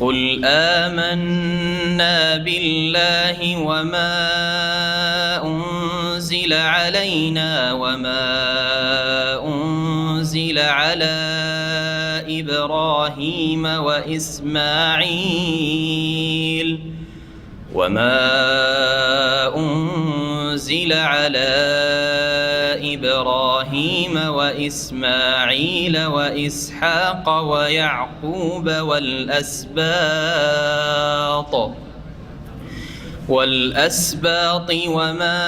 قل آمنا بالله وما أنزل علينا وما أنزل على إبراهيم وإسماعيل وإسحاق ويعقوب والأسباط وما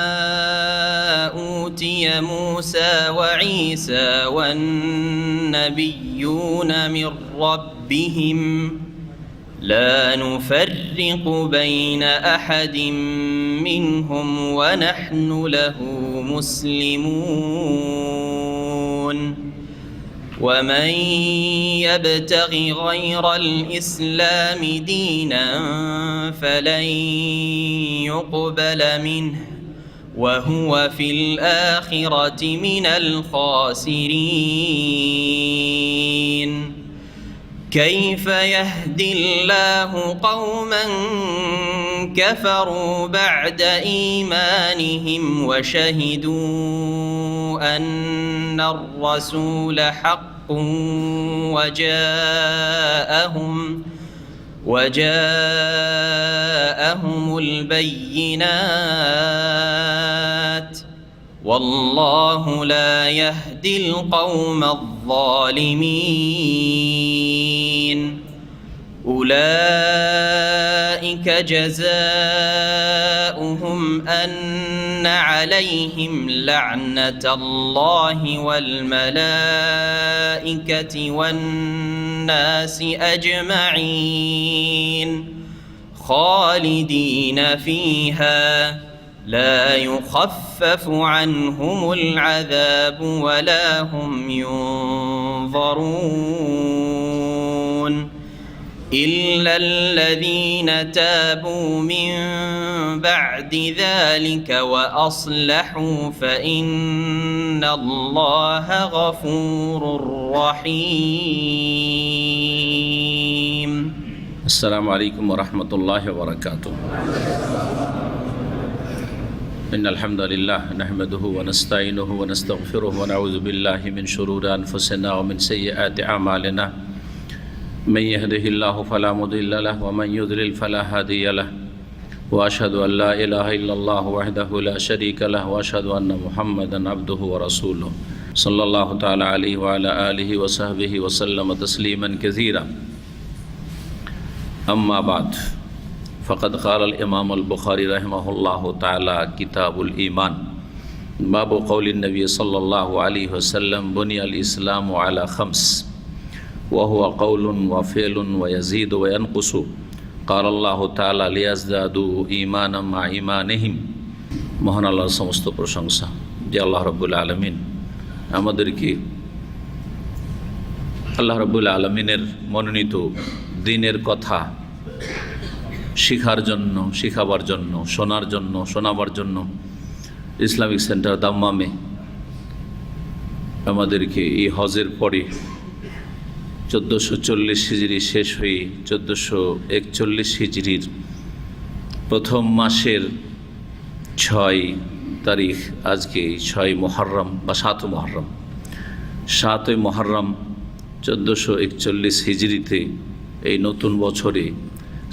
أوتي موسى وعيسى والنبيون من ربهم لا نفرق بين أحد منهم ونحن له مسلمون ومن يبتغ غير الإسلام دينا فلن يقبل منه وهو في الآخرة من الخاسرين كيف يهدي الله قوما كفروا بعد إيمانهم وشهدوا أن الرسول حق وجاءهم البينات والله لا يهدي القوم الظالمين أولئك جزاؤهم أن عليهم لعنة الله والملائكة والناس أجمعين خالدين فيها لا يخفف عنهم العذاب ولا هم ينظرون إلا الذين تابوا من بعد ذلك وأصلحوا فإن الله غفور رحيم. السلام عليكم ورحمة الله وبركاته. إن الحمد لله نحمده ونستعينه ونستغفره ونعوذ بالله من شرور أنفسنا ومن سيئات أعمالنا من يهده الله فلا مضل له ومن يضلل فلا هادي له وأشهد أن لا إله إلا الله وحده لا شريك له وأشهد أن محمدا عبده ورسوله صلى الله تعالى عليه وعلى آله وصحبه وسلم تسليما كثيرا. أما بعد فقد قال الإمام البخاري رحمه الله تعالى كتاب الإيمان باب قول النبي صلى الله عليه وسلم بني الإسلام على خمس وهو قول وفعل ويزيد وينقص قال الله تعالى ليزدادوا إيمانا مع إيمانهم. মহান আল্লাহর সমস্ত প্রশংসা যে আল্লাহ রাব্বুল আলামিন আমাদেরকে আল্লাহ রাব্বুল আলামিনের মনোনীত দ্বীনের কথা শিখার জন্য, শিখাবার জন্য, শোনার জন্য, শোনাবার জন্য ইসলামিক সেন্টার দাম্মামে আমাদেরকে এই হজের পরে 1440 হিজরি শেষ হয়ে 1441 হিজরির প্রথম মাসের 6 তারিখ, আজকে 6 মুহররম বা 7 মুহররম, 7 মুহররম 1441 হিজরিতে এই নতুন বছরে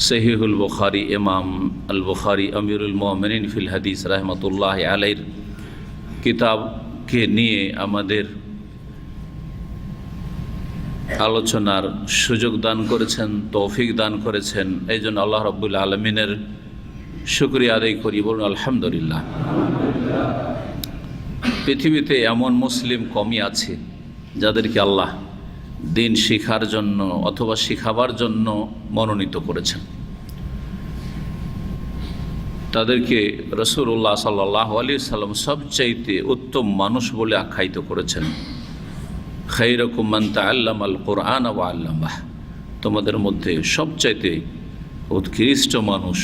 সহিহুল বুখারী ইমাম আল বুখারী আমিরুল মুমিনিন ফিল হাদিস রাহমাতুল্লাহি আলাইহির কিতাবকে নিয়ে আমাদের আলোচনার সুযোগ দান করেছেন, তৌফিক দান করেছেন। এই জন্য আল্লাহ রাব্বুল আলামিনের শুকরিয়া আদায় করি, বলুন আলহামদুলিল্লাহ। পৃথিবীতে এমন মুসলিম কমই আছে যাদেরকে আল্লাহ দিন শিখার জন্য অথবা শিখাবার জন্য মনোনীত করেছেন। তাদেরকে রাসূলুল্লাহ সাল্লাল্লাহু আলাইহি ওয়াসাল্লাম সবচাইতে উত্তম মানুষ বলে আখ্যায়িত করেছেন। খায়রুকুম মান তাআল্লামাল কুরআন ওয়া আল্লামাহ, তোমাদের মধ্যে সবচাইতে উৎকৃষ্ট মানুষ,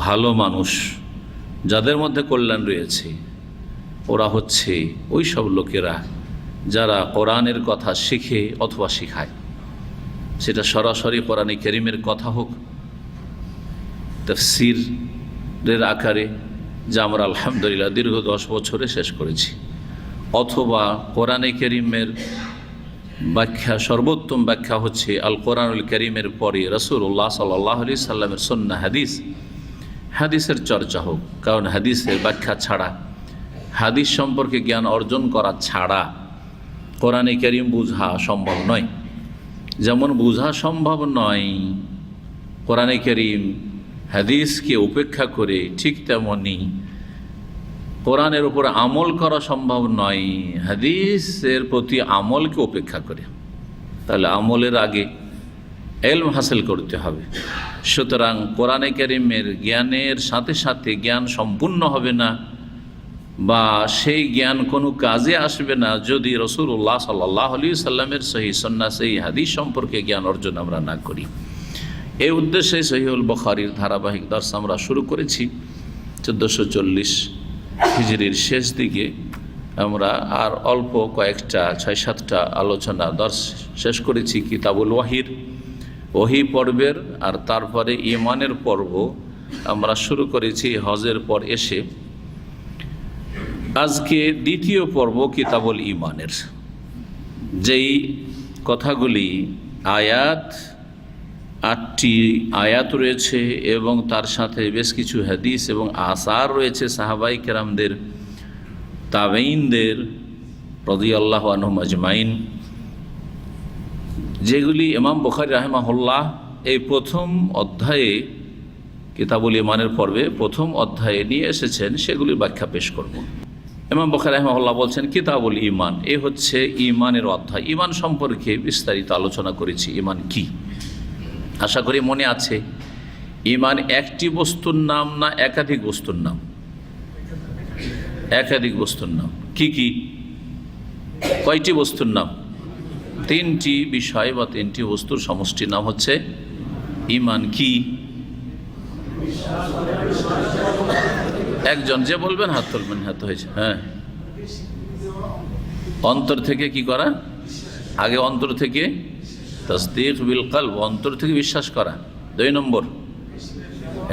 ভালো মানুষ, যাদের মধ্যে কল্যাণ রয়েছে ওরা হচ্ছে ওই সব লোকেরা যারা কোরআনের কথা শিখে অথবা শিখায়, সেটা সরাসরি কোরআনে কারীমের কথা হোক, তাফসীরের আকারে, যা আমরা আলহামদুলিল্লাহ দীর্ঘ 10 বছরে শেষ করেছি, অথবা কোরআনে কারীমের ব্যাখ্যা, সর্বোত্তম ব্যাখ্যা হচ্ছে আল কোরআনুল কারীমের পরে রাসূলুল্লাহ সাল্লাল্লাহু আলাইহি সাল্লামের সুন্নাহ হাদিসের চর্চা হোক। কারণ হাদিসের ব্যাখ্যা ছাড়া, হাদিস সম্পর্কে জ্ঞান অর্জন করা ছাড়া কোরআনে কারীম বোঝা সম্ভব নয়। যেমন বোঝা সম্ভব নয় কোরআনে কারীম হাদিসকে উপেক্ষা করে, ঠিক তেমনি কোরআনের উপর আমল করা সম্ভব নয় হাদিসের প্রতি আমলকে উপেক্ষা করে। তাহলে আমলের আগে ইলম হাসিল করতে হবে। সুতরাং কোরআনে কারীমের জ্ঞানের সাথে সাথে জ্ঞান সম্পূর্ণ হবে না, বা সেই জ্ঞান কোনো কাজে আসবে না যদি রাসূলুল্লাহ সাল্লাল্লাহু আলাইহি সাল্লামের সহিহ সুন্নাহ, সেই হাদিস সম্পর্কে জ্ঞান অর্জন আমরা না করি। এই উদ্দেশ্যে সহিহুল বুখারীর ধারাবাহিক দর্স আমরা শুরু করেছি। 1440 হিজরির শেষ দিকে আমরা আর অল্প কয়েকটা 6-7টা আলোচনা দর্স শেষ করেছি কিতাবুল ওহী পর্বের, আর তারপরে ঈমানের পর্ব আমরা শুরু করেছি হজের পর এসে। আজকে দ্বিতীয় পর্ব কিতাবুল ঈমানের, যেই কথাগুলি আয়াত 8টি আয়াত রয়েছে এবং তার সাথে বেশ কিছু হাদিস এবং আসার রয়েছে সাহাবাই কেরামদের, তাবেঈনদের রাদিয়াল্লাহু আনহুম আজমাইন, যেগুলি ইমাম বুখারী রাহিমাহুল্লাহ এই প্রথম অধ্যায়ে কিতাবুল ঈমানের পর্বে প্রথম অধ্যায়ে নিয়ে এসেছেন, সেগুলির ব্যাখ্যা পেশ করব। ইমাম বুখারী রাহিমাহুল্লাহ বলছেন কিতাবুল ঈমান, এ হচ্ছে ঈমানের অধ্যায়। ঈমান সম্পর্কে বিস্তারিত আলোচনা করেছি। ঈমান কি? আশা করি মনে আছে। ঈমান একটি বস্তুর নাম না একাধিক বস্তুর নাম? একাধিক বস্তুর নাম। কি কি? কয়টি বস্তুর নাম? 3টি বিষয় বা 3টি বস্তুর সমষ্টির নাম হচ্ছে ঈমান। কি? একজন যে বলবেন হাত তুলবেন। হাত হয়েছে। হ্যাঁ, অন্তর থেকে কি করা? আগে অন্তর থেকে তাসদীক বিল কলব, অন্তর থেকে বিশ্বাস করা। 2 নম্বর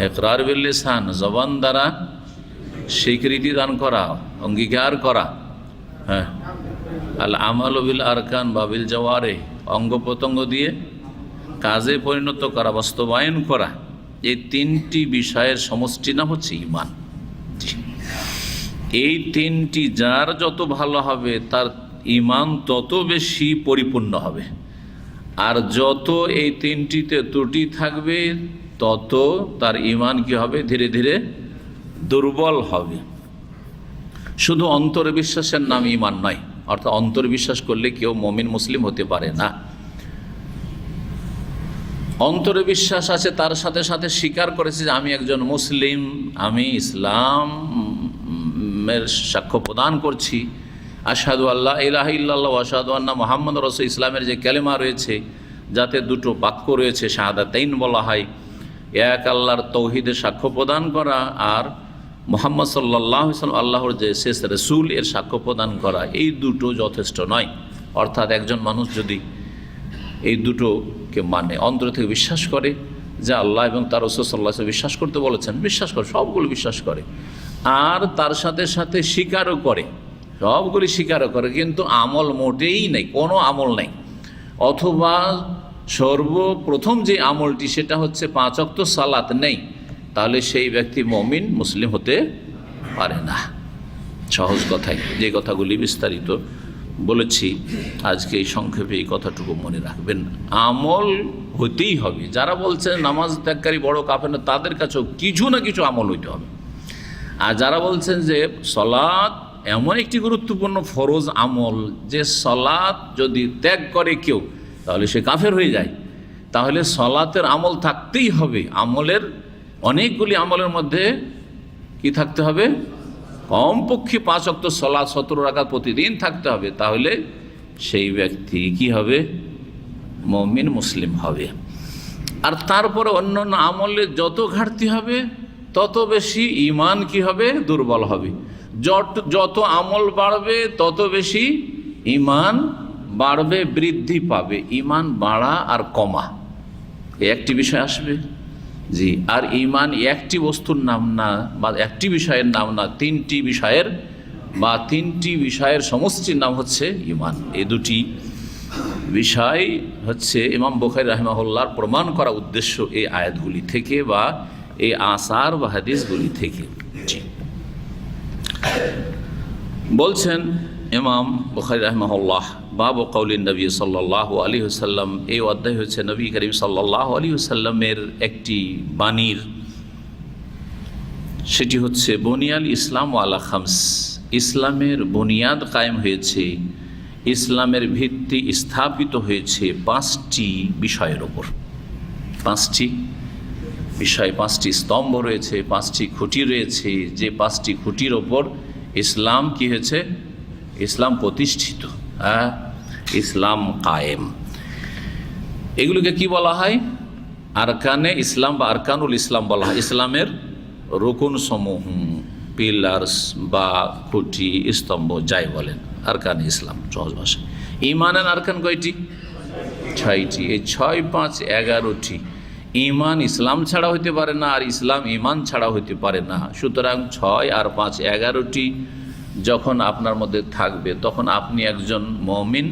ইকরার বিল লিসান, জবান দ্বারা স্বীকৃতি দান করা, অঙ্গীকার করা। হ্যাঁ, আল আমাল বিল আরকান বা বিল জাওয়ারিহ, অঙ্গ প্রত্যঙ্গ দিয়ে কাজে পরিণত করা, বাস্তবায়ন করা। এই 3টি বিষয়ের সমষ্টি নাম হচ্ছে ঈমান। এই 3টি যার যত ভালো হবে তার ঈমান তত বেশি পরিপূর্ণ হবে, আর যত এই 3টিতে ত্রুটি থাকবে তত তার ঈমান কি হবে? ধীরে ধীরে দুর্বল হবে। শুধু অন্তরে বিশ্বাসের নাম ঈমান নয়, অর্থাৎ অন্তরে বিশ্বাস করলে কেউ মুমিন মুসলিম হতে পারে না। অন্তরে বিশ্বাস আছে, তার সাথে সাথে স্বীকার করেছে যে আমি একজন মুসলিম, আমি ইসলামের সাক্ষ্য প্রদান করছি, আশহাদু আল্লা ইলাহা ইল্লাল্লাহ ওয়া আশহাদু আন্না মুহাম্মাদুর রাসূলুল্লাহ, ইসলামের যে কালেমা রয়েছে, যাতে 2টো বাক্য রয়েছে, শাহাদাতাইন বলা হয়, এক আল্লাহর তৌহিদের সাক্ষ্য প্রদান করা, আর মুহাম্মদ সাল্লাল্লাহু আলাইহি ওয়াসাল্লাম আল্লাহর যে শেষ রাসূল এর সাক্ষ্য প্রদান করা। এই 2টো যথেষ্ট নয়। অর্থাৎ একজন মানুষ যদি এই 2টোকে মানে, অন্তর থেকে বিশ্বাস করে যে আল্লাহ এবং তার রাসূল সাল্লাল্লাহু আলাইহি ওয়াসাল্লাম বিশ্বাস করতে বলেছেন, বিশ্বাস করে, সবগুলো বিশ্বাস করে, আর তার সাথে সাথে স্বীকারও করে, সবগুলি স্বীকারও করে, কিন্তু আমল মোটেই নেই, কোনো আমল নেই। অথবা সর্বপ্রথম যে আমলটি সেটা হচ্ছে 5 ওয়াক্ত সালাত নেই, তাহলে সেই ব্যক্তি মুমিন মুসলিম হতে পারে না। সহজ কথায় যে কথাগুলি বিস্তারিত বলেছি, আজকে এই সংক্ষেপে এই কথাটুকু মনে রাখবেন। আমল হতেই হবে। যারা বলছেন নামাজ ত্যাগকারী বড় কাফের, তাদের কাছেও কিছু না কিছু আমল হইতে হবে। আর যারা বলছেন যে সলাত এমন একটি গুরুত্বপূর্ণ ফরজ আমল যে সলাত যদি ত্যাগ করে কেউ তাহলে সে কাফের হয়ে যায়, তাহলে সলাতের আমল থাকতেই হবে। আমলের অনেকগুলি আমলের মধ্যে কি থাকতে হবে? কমপক্ষে 5 ওয়াক্ত সলাত 17 রাকাত প্রতিদিন থাকতে হবে, তাহলে সেই ব্যক্তি কি হবে? মুমিন মুসলিম হবে। আর তারপরে অন্যান্য আমলে যত ঘাটতি হবে তত বেশি ঈমান কি হবে? দুর্বল হবে। যত আমল বাড়বে তত বেশি ইমান বাড়বে, বৃদ্ধি পাবে, ইমান বাড়া আর কমা এই একটি বিষয় আসবে। জি, আর ইমান একটি বস্তুর নাম না বা একটি বিষয়ের নাম না, তিনটি বিষয়ের বা তিনটি বিষয়ের সমষ্টির নাম হচ্ছে ইমান। এই দুটি বিষয় হচ্ছে ইমাম বুখারী রাহিমাহুল্লাহর প্রমাণ করা উদ্দেশ্য এই আয়াতগুলি থেকে বা এই আসার বা হাদিসগুলি থেকে। জি, বলছেন ইমাম বুখারী রাহিমাহুল্লাহ, বাবু কওলিন নবী সাল্লাল্লাহু আলাইহি ওয়াসাল্লাম, এই অধ্যায় হচ্ছে নবী করিম সাল্লাল্লাহু আলাইহি ওয়াসাল্লামের একটি বাণীর, সেটি হচ্ছে বুনিয়াল ইসলাম আলা খামস, ইসলামের বুনিয়াদ কায়েম হয়েছে, ইসলামের ভিত্তি স্থাপিত হয়েছে পাঁচটি বিষয়ের ওপর। পাঁচটি বিষয়, পাঁচটি স্তম্ভ রয়েছে, পাঁচটি খুঁটি রয়েছে, যে পাঁচটি খুঁটির ওপর ইসলাম কি হয়েছে, ইসলাম প্রতিষ্ঠিত, হ্যাঁ, ইসলাম কায়েম। এগুলোকে কি বলা হয়? আরকানে ইসলাম বা আরকানুল ইসলাম বলা হয়। ইসলামের রুকুন সমূহ, পিলার্স বা খুঁটি, স্তম্ভ যাই বলেন, আরকানে ইসলাম সহজ ভাষায়। ইমানের আরকান কয়টি? 6টি। এই 6, 5, 11টি। ইমান ইসলাম ছাড়া হইতে পারে না, আর ইসলাম ইমান ছাড়া হইতে পারে না। সুতরাং 6 আর 5, 11টি যখন আপনার মধ্যে থাকবে, তখন আপনি একজন মুমিন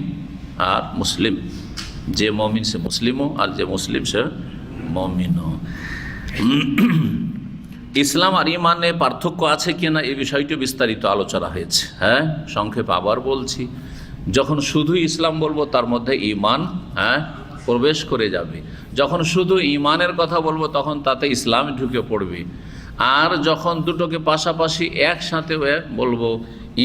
আর মুসলিম। যে মুমিন সে মুসলিমও, আর যে মুসলিম সে মুমিনও। ইসলাম আর ইমানে পার্থক্য আছে কিনা এই বিষয়টি বিস্তারিত আলোচনা হয়েছে। হ্যাঁ, সংক্ষেপে আবার বলছি, যখন শুধু ইসলাম বলবো তার মধ্যে ইমান প্রবেশ করে যাবে। যখন শুধু ইমানের কথা বলবো তখন তাতে ইসলাম ঢুকে পড়বে। আর যখন দুটোকে পাশাপাশি একসাথে বলবো,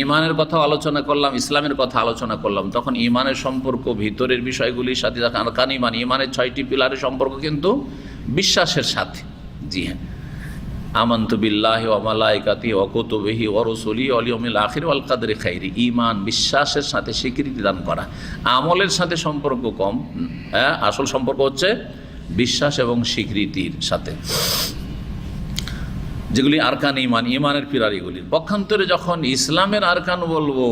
ইমানের কথা আলোচনা করলাম, ইসলামের কথা আলোচনা করলাম, তখন ইমানের সম্পর্ক ভিতরের বিষয়গুলির সাথে, আরকান ইমান, ইমানের 6টি পিলারের সম্পর্ক কিন্তু বিশ্বাসের সাথে। জি হ্যাঁ, আমানতু বিল্লাহি ওয়া মালাইকাতিহি ওয়া কুতুবিহি ওয়া রুসুলিহি ওয়াল ইয়াউমিল আখির ওয়াল কদরি খাইরি। ঈমান বিশ্বাসের সাথে স্বীকৃতি দান করা, আমলের সাথে সম্পর্ক কম। হ্যাঁ, আসল সম্পর্ক হচ্ছে বিশ্বাস এবং স্বীকৃতির সাথে, যেগুলি আরকান ইমান, ইমানের পিলার এগুলির। পক্ষান্তরে যখন ইসলামের আরকান বলবো,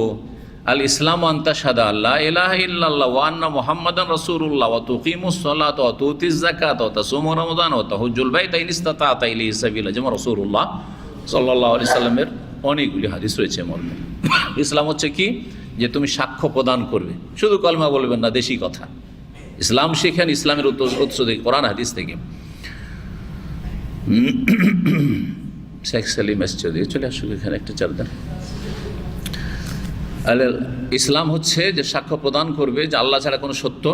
আল ইসলাম আনতা শাহাদা আল্লা ইলাহা ইল্লাল্লাহ ওয়া আন্না মুহাম্মাদান রাসূলুল্লাহ ওয়া তুকিমুস সালাতা ওয়া তুতিজ যাকাতা ওয়া তাসুমু রমাদান ওয়া তাহুজ্জুল বাইতা ইন ইসতাতা ইলাইহি সাবিলা, যেমন রাসূলুল্লাহ সাল্লাল্লাহু আলাইহি সাল্লামের অনেকগুলি হাদিস রয়েছে মর্মে। ইসলাম হচ্ছে কি, যে তুমি সাক্ষ্য প্রদান করবে, শুধু কলমা বলবেন না, দেশি কথা। ইসলাম শিখেন ইসলামের উৎস থেকে, কোরআন হাদিস থেকে। শেখ সালিম এসছে, চলে আসুক এখানে একটা চার দেন। ইসলাম হচ্ছে যে সাক্ষ্য প্রদান করবে যে আল্লাহ ছাড়া কোনো সত্য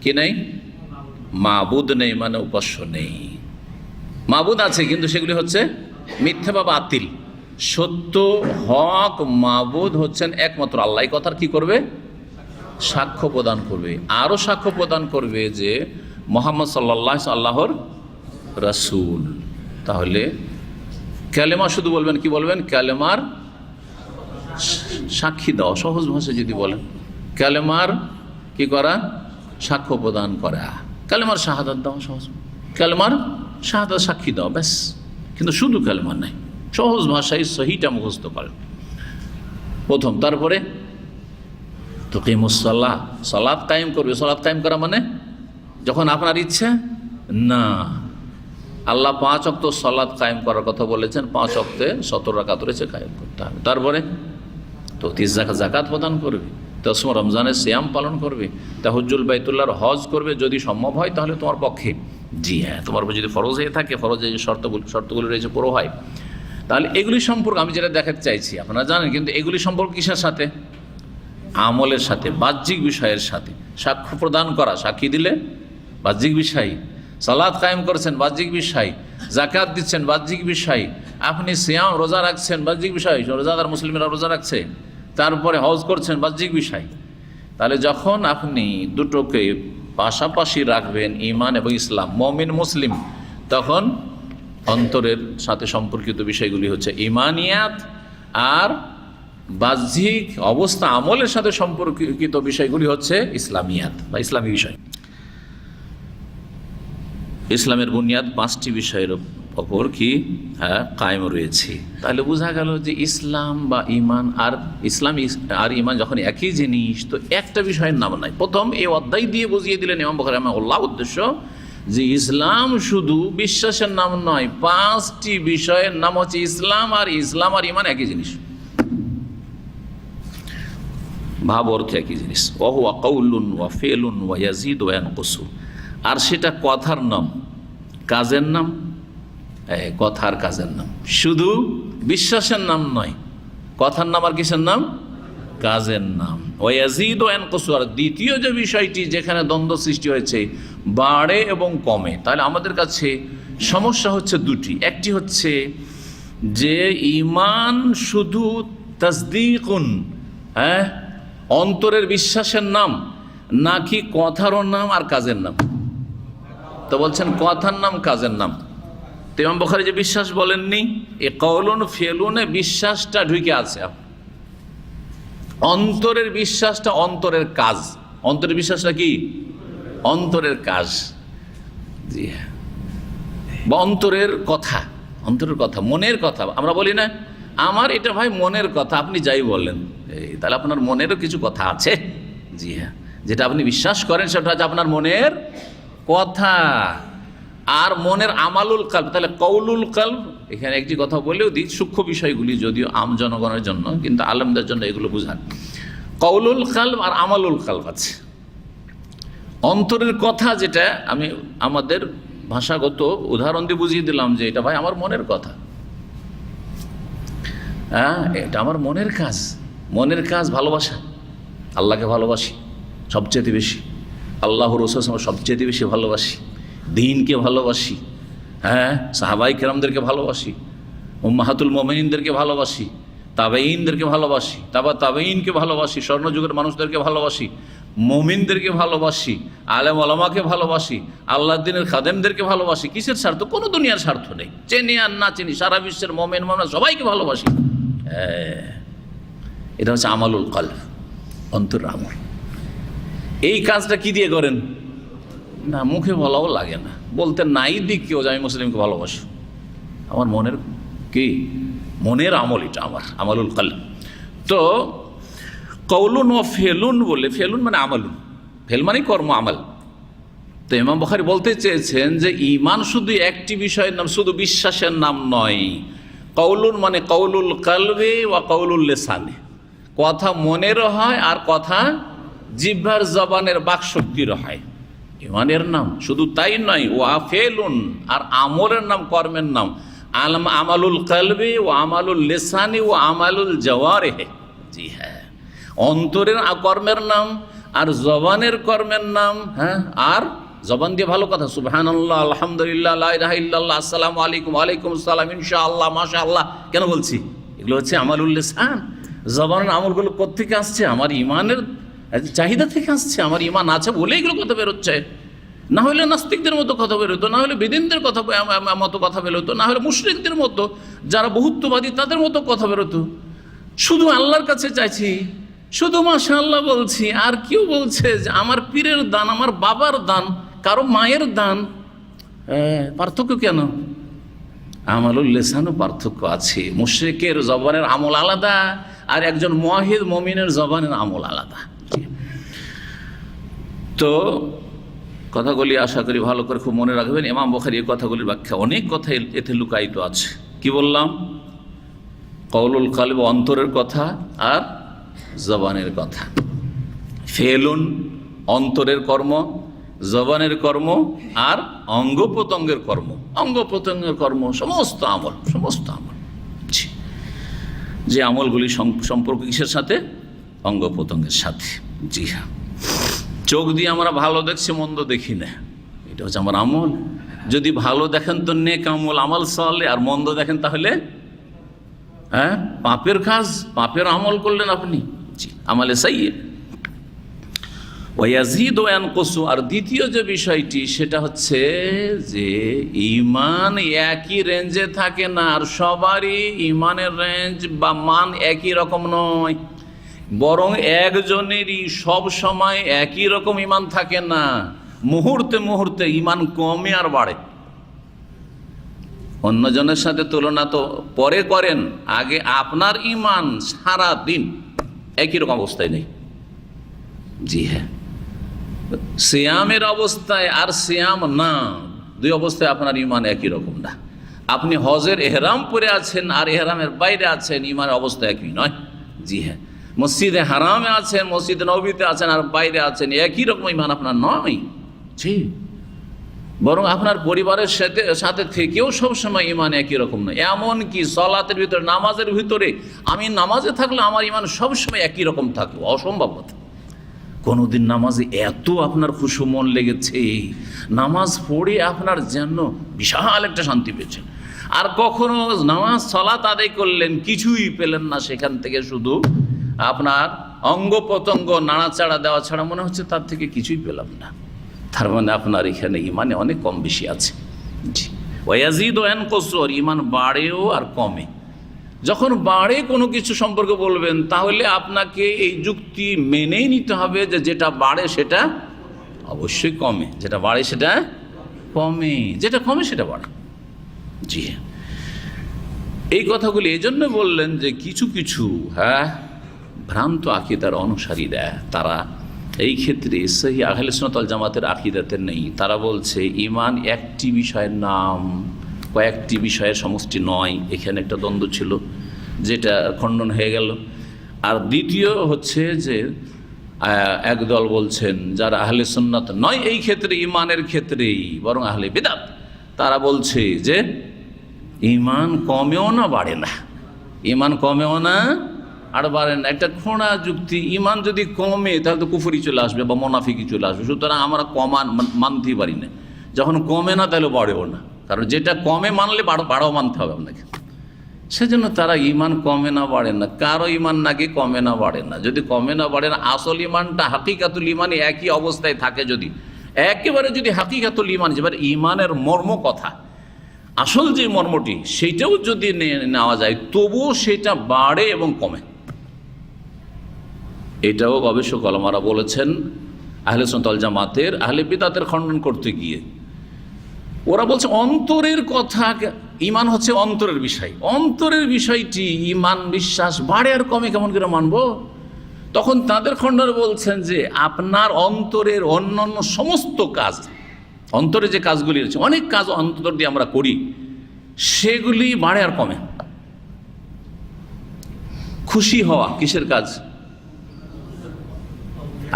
কি নেই, মাবুদ নেই, মানে উপাস্য নেই। মাবুদ আছে কিন্তু সেগুলি হচ্ছে মিথ্যা বা বাতিল। সত্য হক মাবুদ হচ্ছেন একমাত্র আল্লাহ। এই কথার কি করবে? সাক্ষ্য প্রদান করবে। আরও সাক্ষ্য প্রদান করবে যে মুহাম্মদ সাল্লাল্লাহু আলাইহি আল্লাহর রাসূল। তাহলে কালেমা শুধু বলবেন, কি বলবেন? কালেমার সাক্ষী দাও, সহজ ভাষায় যদি বলেন, কালেমার কি করা? সাক্ষ্য প্রদান করা। কালেমার শাহাদাত দাও, সহজ। কালেমার শাহাদাত সাক্ষী দাও, ব্যাস। কিন্তু শুধু কালেমার নাই, সহজ ভাষায় সহিটা মুখস্থ করেন প্রথম। তারপরে তুকিমুস সালাহ, সালাত কায়েম করবে। সালাত কায়েম করা মানে যখন আপনার ইচ্ছে না, আল্লাহ 5 ওয়াক্ত সালাত কায়েম করার কথা বলেছেন, 5 ওয়াক্তে 17 রাকাত রয়েছে, কায়েম করতে হবে। তারপরে তো জাকাত প্রদান করবে, তসমা রমজানের সিয়াম পালন করবে, তাহুজ্জুল বাইতুল্লাহর হজ করবে যদি সম্ভব হয় তাহলে তোমার পক্ষে। জি হ্যাঁ, তোমার উপর যদি ফরজ হয়ে থাকে, ফরজের যে শর্তগুলি রয়েছে পুরো হয়, তাহলে এগুলি সম্পর্কে আমি যেটা দেখাতে চাইছি আপনারা জানেন। কিন্তু এগুলি সম্পর্ক কিসের সাথে? আমলের সাথে, বাহ্যিক বিষয়ের সাথে। সাক্ষ্য প্রদান করা, সাক্ষী দিলে বাহ্যিক বিষয়। সালাত কায়েম করছেন, বাহ্যিক বিষয়। জাকাত দিচ্ছেন, বাহ্যিক বিষয়। আপনি সিয়াম রোজা রাখছেন, বাহ্যিক বিষয়, রোজাদার মুসলিমরা রোজা রাখছে। তারপরে হজ করছেন, বাহ্যিক বিষয়। তাহলে যখন আপনি দুটোকে পাশাপাশি রাখবেন, ঈমান এবং ইসলাম, মুমিন মুসলিম, তখন অন্তরের সাথে সম্পর্কিত বিষয়গুলি হচ্ছে ঈমানিয়াত, আর বাহ্যিক অবস্থা আমলের সাথে সম্পর্কিত বিষয়গুলি হচ্ছে ইসলামিয়াত বা ইসলামী বিষয়। ইসলামের বুনিয়াদ 5টি বিষয়ের ওপর কি কায়েম রয়েছে। তাহলে বোঝা গেল যে ইসলাম বা ইমান আর আর ইমান যখন একই জিনিস, তো একটা বিষয়ের নাম নাই। প্রথম এই অধ্যায় দিয়ে বুঝিয়ে দিলেন ইমাম বুখারী রাহিমাহুল্লাহ উদ্দেশ্য যে ইসলাম শুধু বিশ্বাসের নাম নয়, 5টি বিষয়ের নাম হচ্ছে ইসলাম আর ইমান একই জিনিস, ভাব অর্থ একই জিনিস। ওয়া কাউলুন ওয়া ফিলুন ওয়া ইয়াজিদু ওয়া ইয়ানকুসু। আর সেটা কথার নাম, কাজের নাম, কথার কাজের নাম, শুধু বিশ্বাসের নাম নয়, কথার নাম আর কিসের নাম, কাজের নাম। ওয়া ইয়াজিদু ওয়া ইয়ানকুসু। আর দ্বিতীয় যে বিষয়টি যেখানে দ্বন্দ্ব সৃষ্টি হয়েছে, বাড়ে এবং কমে। তাহলে আমাদের কাছে সমস্যা হচ্ছে দুটি। একটি হচ্ছে যে ঈমান শুধু তাসদীকুন, অন্তরের বিশ্বাসের নাম, নাকি কথারও নাম আর কাজের নাম? তো বলছেন কথার নাম কাজের নাম। তো ইমাম বুখারী যে বিশ্বাস বলেননি, এ কওলুন ফিলুনে বিশ্বাসটা ঢুকে আছে। অন্তরের বিশ্বাসটা অন্তরের কাজ। অন্তরের বিশ্বাসটা কি? অন্তরের কাজ। জি হ্যাঁ, বা অন্তরের কথা, অন্তরের কথা, মনের কথা। আমরা বলি না আমার এটা ভাই মনের কথা, আপনি যাই বলেন, তাহলে আপনার মনেরও কিছু কথা আছে। জি হ্যাঁ, যেটা আপনি বিশ্বাস করেন সেটা হচ্ছে আপনার মনের কথা। আর মনের আমালুল কালব, তাহলে কওলুল কালব, এখানে একটি কথা বলেও দিই, সূক্ষ্ম বিষয়গুলি যদিও আম জনগণের জন্য, কিন্তু আলেমদের জন্য এগুলো বুঝান। কওলুল কালব আর আমালুল কালব আছে। অন্তরের কথা যেটা আমি আমাদের ভাষাগত উদাহরণ দিয়ে বুঝিয়ে দিলাম যে এটা ভাই আমার মনের কথা, এটা আমার মনের কাজ। মনের কাজ ভালোবাসা, আল্লাহকে ভালোবাসি সবচেয়ে বেশি, আল্লাহ রাসূল সবচেয়ে বেশি ভালোবাসি, দ্বীনকে ভালোবাসি, সাহাবায়ে কেরামদেরকে ভালোবাসি, উম্মাহাতুল মুমিনিনদেরকে ভালোবাসি, তাবেঈনদেরকে ভালোবাসি, তাবেঈনকে ভালোবাসি, স্বর্ণযুগের মানুষদেরকে ভালোবাসি, মুমিনদেরকে ভালোবাসি, আলেম ওলামাকে ভালোবাসি, আল্লাহর দ্বীনের খাদেমদেরকে ভালোবাসি। কিসের স্বার্থ? কোনো দুনিয়ার স্বার্থ নেই, চিনি আর না চিনি, সারা বিশ্বের মুমিন সবাইকে ভালোবাসি। এটা হচ্ছে আমালুল কলব, অন্তর আমল। এই কাজটা কি দিয়ে করেন? না, মুখে বলাও লাগে না, বলতে নাই দিক কেউ যে আমি মুসলিমকে ভালোবাসি, আমার মনের কি, মনের আমল, এটা আমার আমালুল কলব। তো কওলুন ও ফেলুন বলে, ফেলুন মানে আমালুন, ফেল মানে কর্ম, আমাল। তো ইমাম বুখারী বলতে চেয়েছেন যে ঈমান শুধু একটি বিষয়ের নাম, শুধু বিশ্বাসের নাম নয়। কওলুন মানে কওলুল কলবি ওয়া কওলুল লিসানি, কথা মনেরও হয় আর কথা জিহ্বার জবানের বাকশক্তির হয়, ঈমানের নাম। শুধু তাই নয়, ওয়া ফেলুন আর আমলের নাম, কর্মের নাম। আমালুল কলবি ও আমালুল লিসানি ও আমালুল জাওয়ারিহ। জি হ্যাঁ, অন্তরের কর্মের নাম আর জবানের কর্মের নাম। আর জবান দিয়ে ভালো কথা, সুবহানাল্লাহ, আলহামদুলিল্লাহ, লা ইলাহা ইল্লাল্লাহ, আসসালামু আলাইকুম, ওয়ালাইকুম আসসালাম, ইনশাআল্লাহ, মাশাআল্লাহ কেন বলছি? এগুলো হচ্ছে আমালুল লিসান। জবানের আমলগুলো কোত্থেকে আসছে? আমার ইমানের চাহিদা থেকে আসছে, আমার ইমান আছে বলে এগুলো কথা বেরোচ্ছে। না হলে নাস্তিকদের মতো কথা বেরোতো, না হলে বেদিনদের মতো কথা বেরোতো, না হলে মুশরিকদের মতো যারা বহুত্ববাদী তাদের মতো কথা বেরোতো। শুধু আল্লাহর কাছে চাইছি, শুধু মাশাআল্লাহ বলছি, আর কেউ বলছে যে আমার পীরের দান, আমার বাবার দান, কারো মায়ের দান। পার্থক্য কেন? আমালুল লিসানও পার্থক্য আছে। মুশরিকের জবানের আমল আলাদা, আর একজন মুওয়াহিদ মুমিনের জবানের আমল আলাদা। তো কথাগুলি আশা করি ভালো করে খুব মনে রাখবেন। ইমাম বুখারী এই কথাগুলির ব্যাখ্যা, অনেক কথা এতে লুকায়িত আছে। কি বললাম? কওলুল কলব অন্তরের কথা আর জবানের কথা, ফেলুন অন্তরের কর্ম, জবানের কর্ম, আর অঙ্গ প্রত্যঙ্গের কর্ম। অঙ্গ প্রত্যঙ্গের কর্ম সমস্ত আমল, সমস্ত আমল। যে আমলগুলি সম্পর্ক কিসের সাথে? অঙ্গ প্রত্যঙ্গের সাথে। জি হ্যাঁ, চোখ দিয়ে আমরা ভালো দেখছি, মন্দ দেখি না, এটা হচ্ছে আমার আমল। যদি ভালো দেখেন তো নেক আমল, আমাল সালে, আর মন্দ দেখেন তাহলে পাপের কাজ, পাপের আমল করলেন আপনি। জি, আমালে সাইয়্যিদ। ওয়া ইয়াজিদু ওয়া ইয়ানকুসু। আর দ্বিতীয় যে বিষয়টি সেটা হচ্ছে যে ঈমান একই রেঞ্জে থাকে না, আর সবারই ঈমানের রেঞ্জ বা মান একই রকম নয়, বরং একজনেরই সব সময় একই রকম ঈমান থাকে না। মুহূর্তে মুহূর্তে ঈমান কমে আর বাড়ে। অন্যজনের সাথে তুলনা তো পরে করেন, আগে আপনার ইমান সারা দিন একই রকম অবস্থায় নেই। জি হ্যাঁ, সিয়ামের অবস্থায় আর সিয়াম না, দুই অবস্থায় আপনার ইমান একই রকম না। আপনি হজের এহরাম পরে আছেন আর এহরামের বাইরে আছেন, ইমানের অবস্থা একই নয়। জি হ্যাঁ, মসজিদে হারামে আছেন, মসজিদে নববীতে আছেন আর বাইরে আছেন, একই রকম ইমান আপনার নয়। জি, বরং আপনার পরিবারের সাথে থেকেও সবসময় ইমান একই রকম নয়। এমনকি সলাতের ভিতরে, নামাজের ভিতরে আমি নামাজে থাকলে আমার ইমান সবসময় একই রকম থাকবে, অসম্ভব কথা। কোনোদিন নামাজে এত আপনার খুশু মন লেগেছে, নামাজ পড়ে আপনার যেন বিশাল একটা শান্তি পেয়েছেন, আর কখনো নামাজ সলাত আদায় করলেন কিছুই পেলেন না, সেখান থেকে শুধু আপনার অঙ্গ প্রত্যঙ্গ নাড়াচাড়া দেওয়া ছাড়া মনে হচ্ছে তার থেকে কিছুই পেলাম না। তার মানে আপনার এখানে ইমানে অনেক কম বেশি আছে। জি, ওয়াজিদ ও ইয়ানকুসুর, ইমান বাড়েও আর কমে। যখন বাড়ে কোনো কিছু সম্পর্কে বলবেন তাহলে আপনাকে এই যুক্তি মেনেই নিতে হবে যে যেটা বাড়ে সেটা অবশ্যই কমে, যেটা বাড়ে সেটা কমে, যেটা কমে সেটা বাড়ে। জি, এই কথাগুলি এই জন্য বললেন যে কিছু কিছু ভ্রান্ত আকীদার অনুসারীরা, তারা এই ক্ষেত্রে সহি আহলে সুন্নাত ওয়াল জামাতের আকীদাতে নেই। তারা বলছে ইমান একটি বিষয়ের নাম, কয়েকটি বিষয়ের সমষ্টি নয়। এখানে একটা দ্বন্দ্ব ছিল, যেটা খণ্ডন হয়ে গেল। আর দ্বিতীয় হচ্ছে যে একদল বলছেন যারা আহলে সুন্নাত নয় এই ক্ষেত্রে, ইমানের ক্ষেত্রেই, বরং আহলে বিদআত, তারা বলছে যে ইমান কমেও না বাড়ে না, ইমান কমেও না আর বাড়ে না। একটা খোঁড়া যুক্তি, ইমান যদি কমে তাহলে তো কুফরি চলে আসবে বা মুনাফিকি চলে আসবে, সুতরাং আমরা মানতেই পারি না। যখন কমে না তাহলে বাড়েও না, কারণ যেটা কমে মানলে বাড়াও মানতে হবে আপনাকে। সেজন্য তারা ইমান কমে না বাড়ে না, কারো ইমান নাকি কমে না বাড়ে না। যদি কমে না বাড়ে না, আসল ইমানটা হাকিকাতুল ইমানে একই অবস্থায় থাকে, যদি একেবারে যদি হাকিকাতুল ইমান, যেবার ইমানের মর্ম কথা, আসল যে মর্মটি সেইটাও যদি নেওয়া যায়, তবুও সেটা বাড়ে এবং কমে। এটাও গবেষক ওলামারা বলেছেন আহলে সুন্নাত ওয়াল জামাতের আহলে বিদআতের খণ্ডন করতে গিয়ে। ওরা বলছে অন্তরের কথা, ইমান হচ্ছে অন্তরের বিষয়, অন্তরের বিষয়টি ইমান বিশ্বাস বাড়ে আর কমে কেমন করে মানবো? তখন তাদের খণ্ডনে বলছেন যে আপনার অন্তরের অন্যান্য সমস্ত কাজ, অন্তরে যে কাজগুলি রয়েছে, অনেক কাজ অন্তর দিয়ে আমরা করি, সেগুলি বাড়ে আর কমে। খুশি হওয়া কিসের কাজ?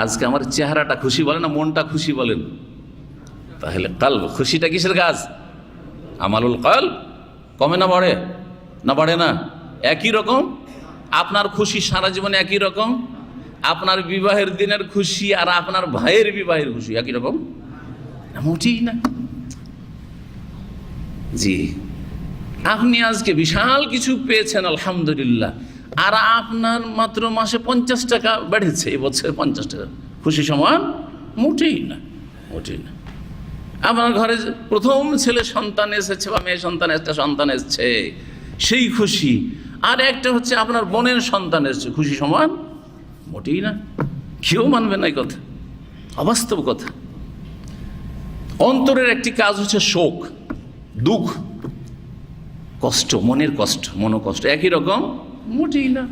আজকে আমার চেহারাটা খুশি বলেন না, মনটা খুশি বলেন, তাহলে কালব, খুশিটা কিসের কাজ? আমালুল কলব। কমে না বাড়ে? না বাড়ে না? একই রকম। আপনার খুশি সারা জীবনে একই রকম? আপনার বিবাহের দিনের খুশি আর আপনার ভাইয়ের বিবাহের খুশি একই রকম? মোটেই না। জি, আপনি আজকে বিশাল কিছু পেয়েছেন আলহামদুলিল্লাহ, আর আপনার মাত্র মাসে 50 টাকা বেড়েছে, এবছর 50 টাকা, খুশি সমান? মোটেই না, মোটেই না। আপনার ঘরে প্রথম ছেলে সন্তান এসেছে বা মেয়ে সন্তান, একটা সন্তান এসেছে, সেই খুশি, আর একটা হচ্ছে আপনার বোনের সন্তান এসেছে, খুশি সমান? মোটেই না। কেউ মানবে না এই কথা, অবাস্তব কথা। অন্তরের একটি কাজ হচ্ছে শোক, দুঃখ, কষ্ট, মনের কষ্ট, মনোকষ্ট একই রকম? মোটেই না।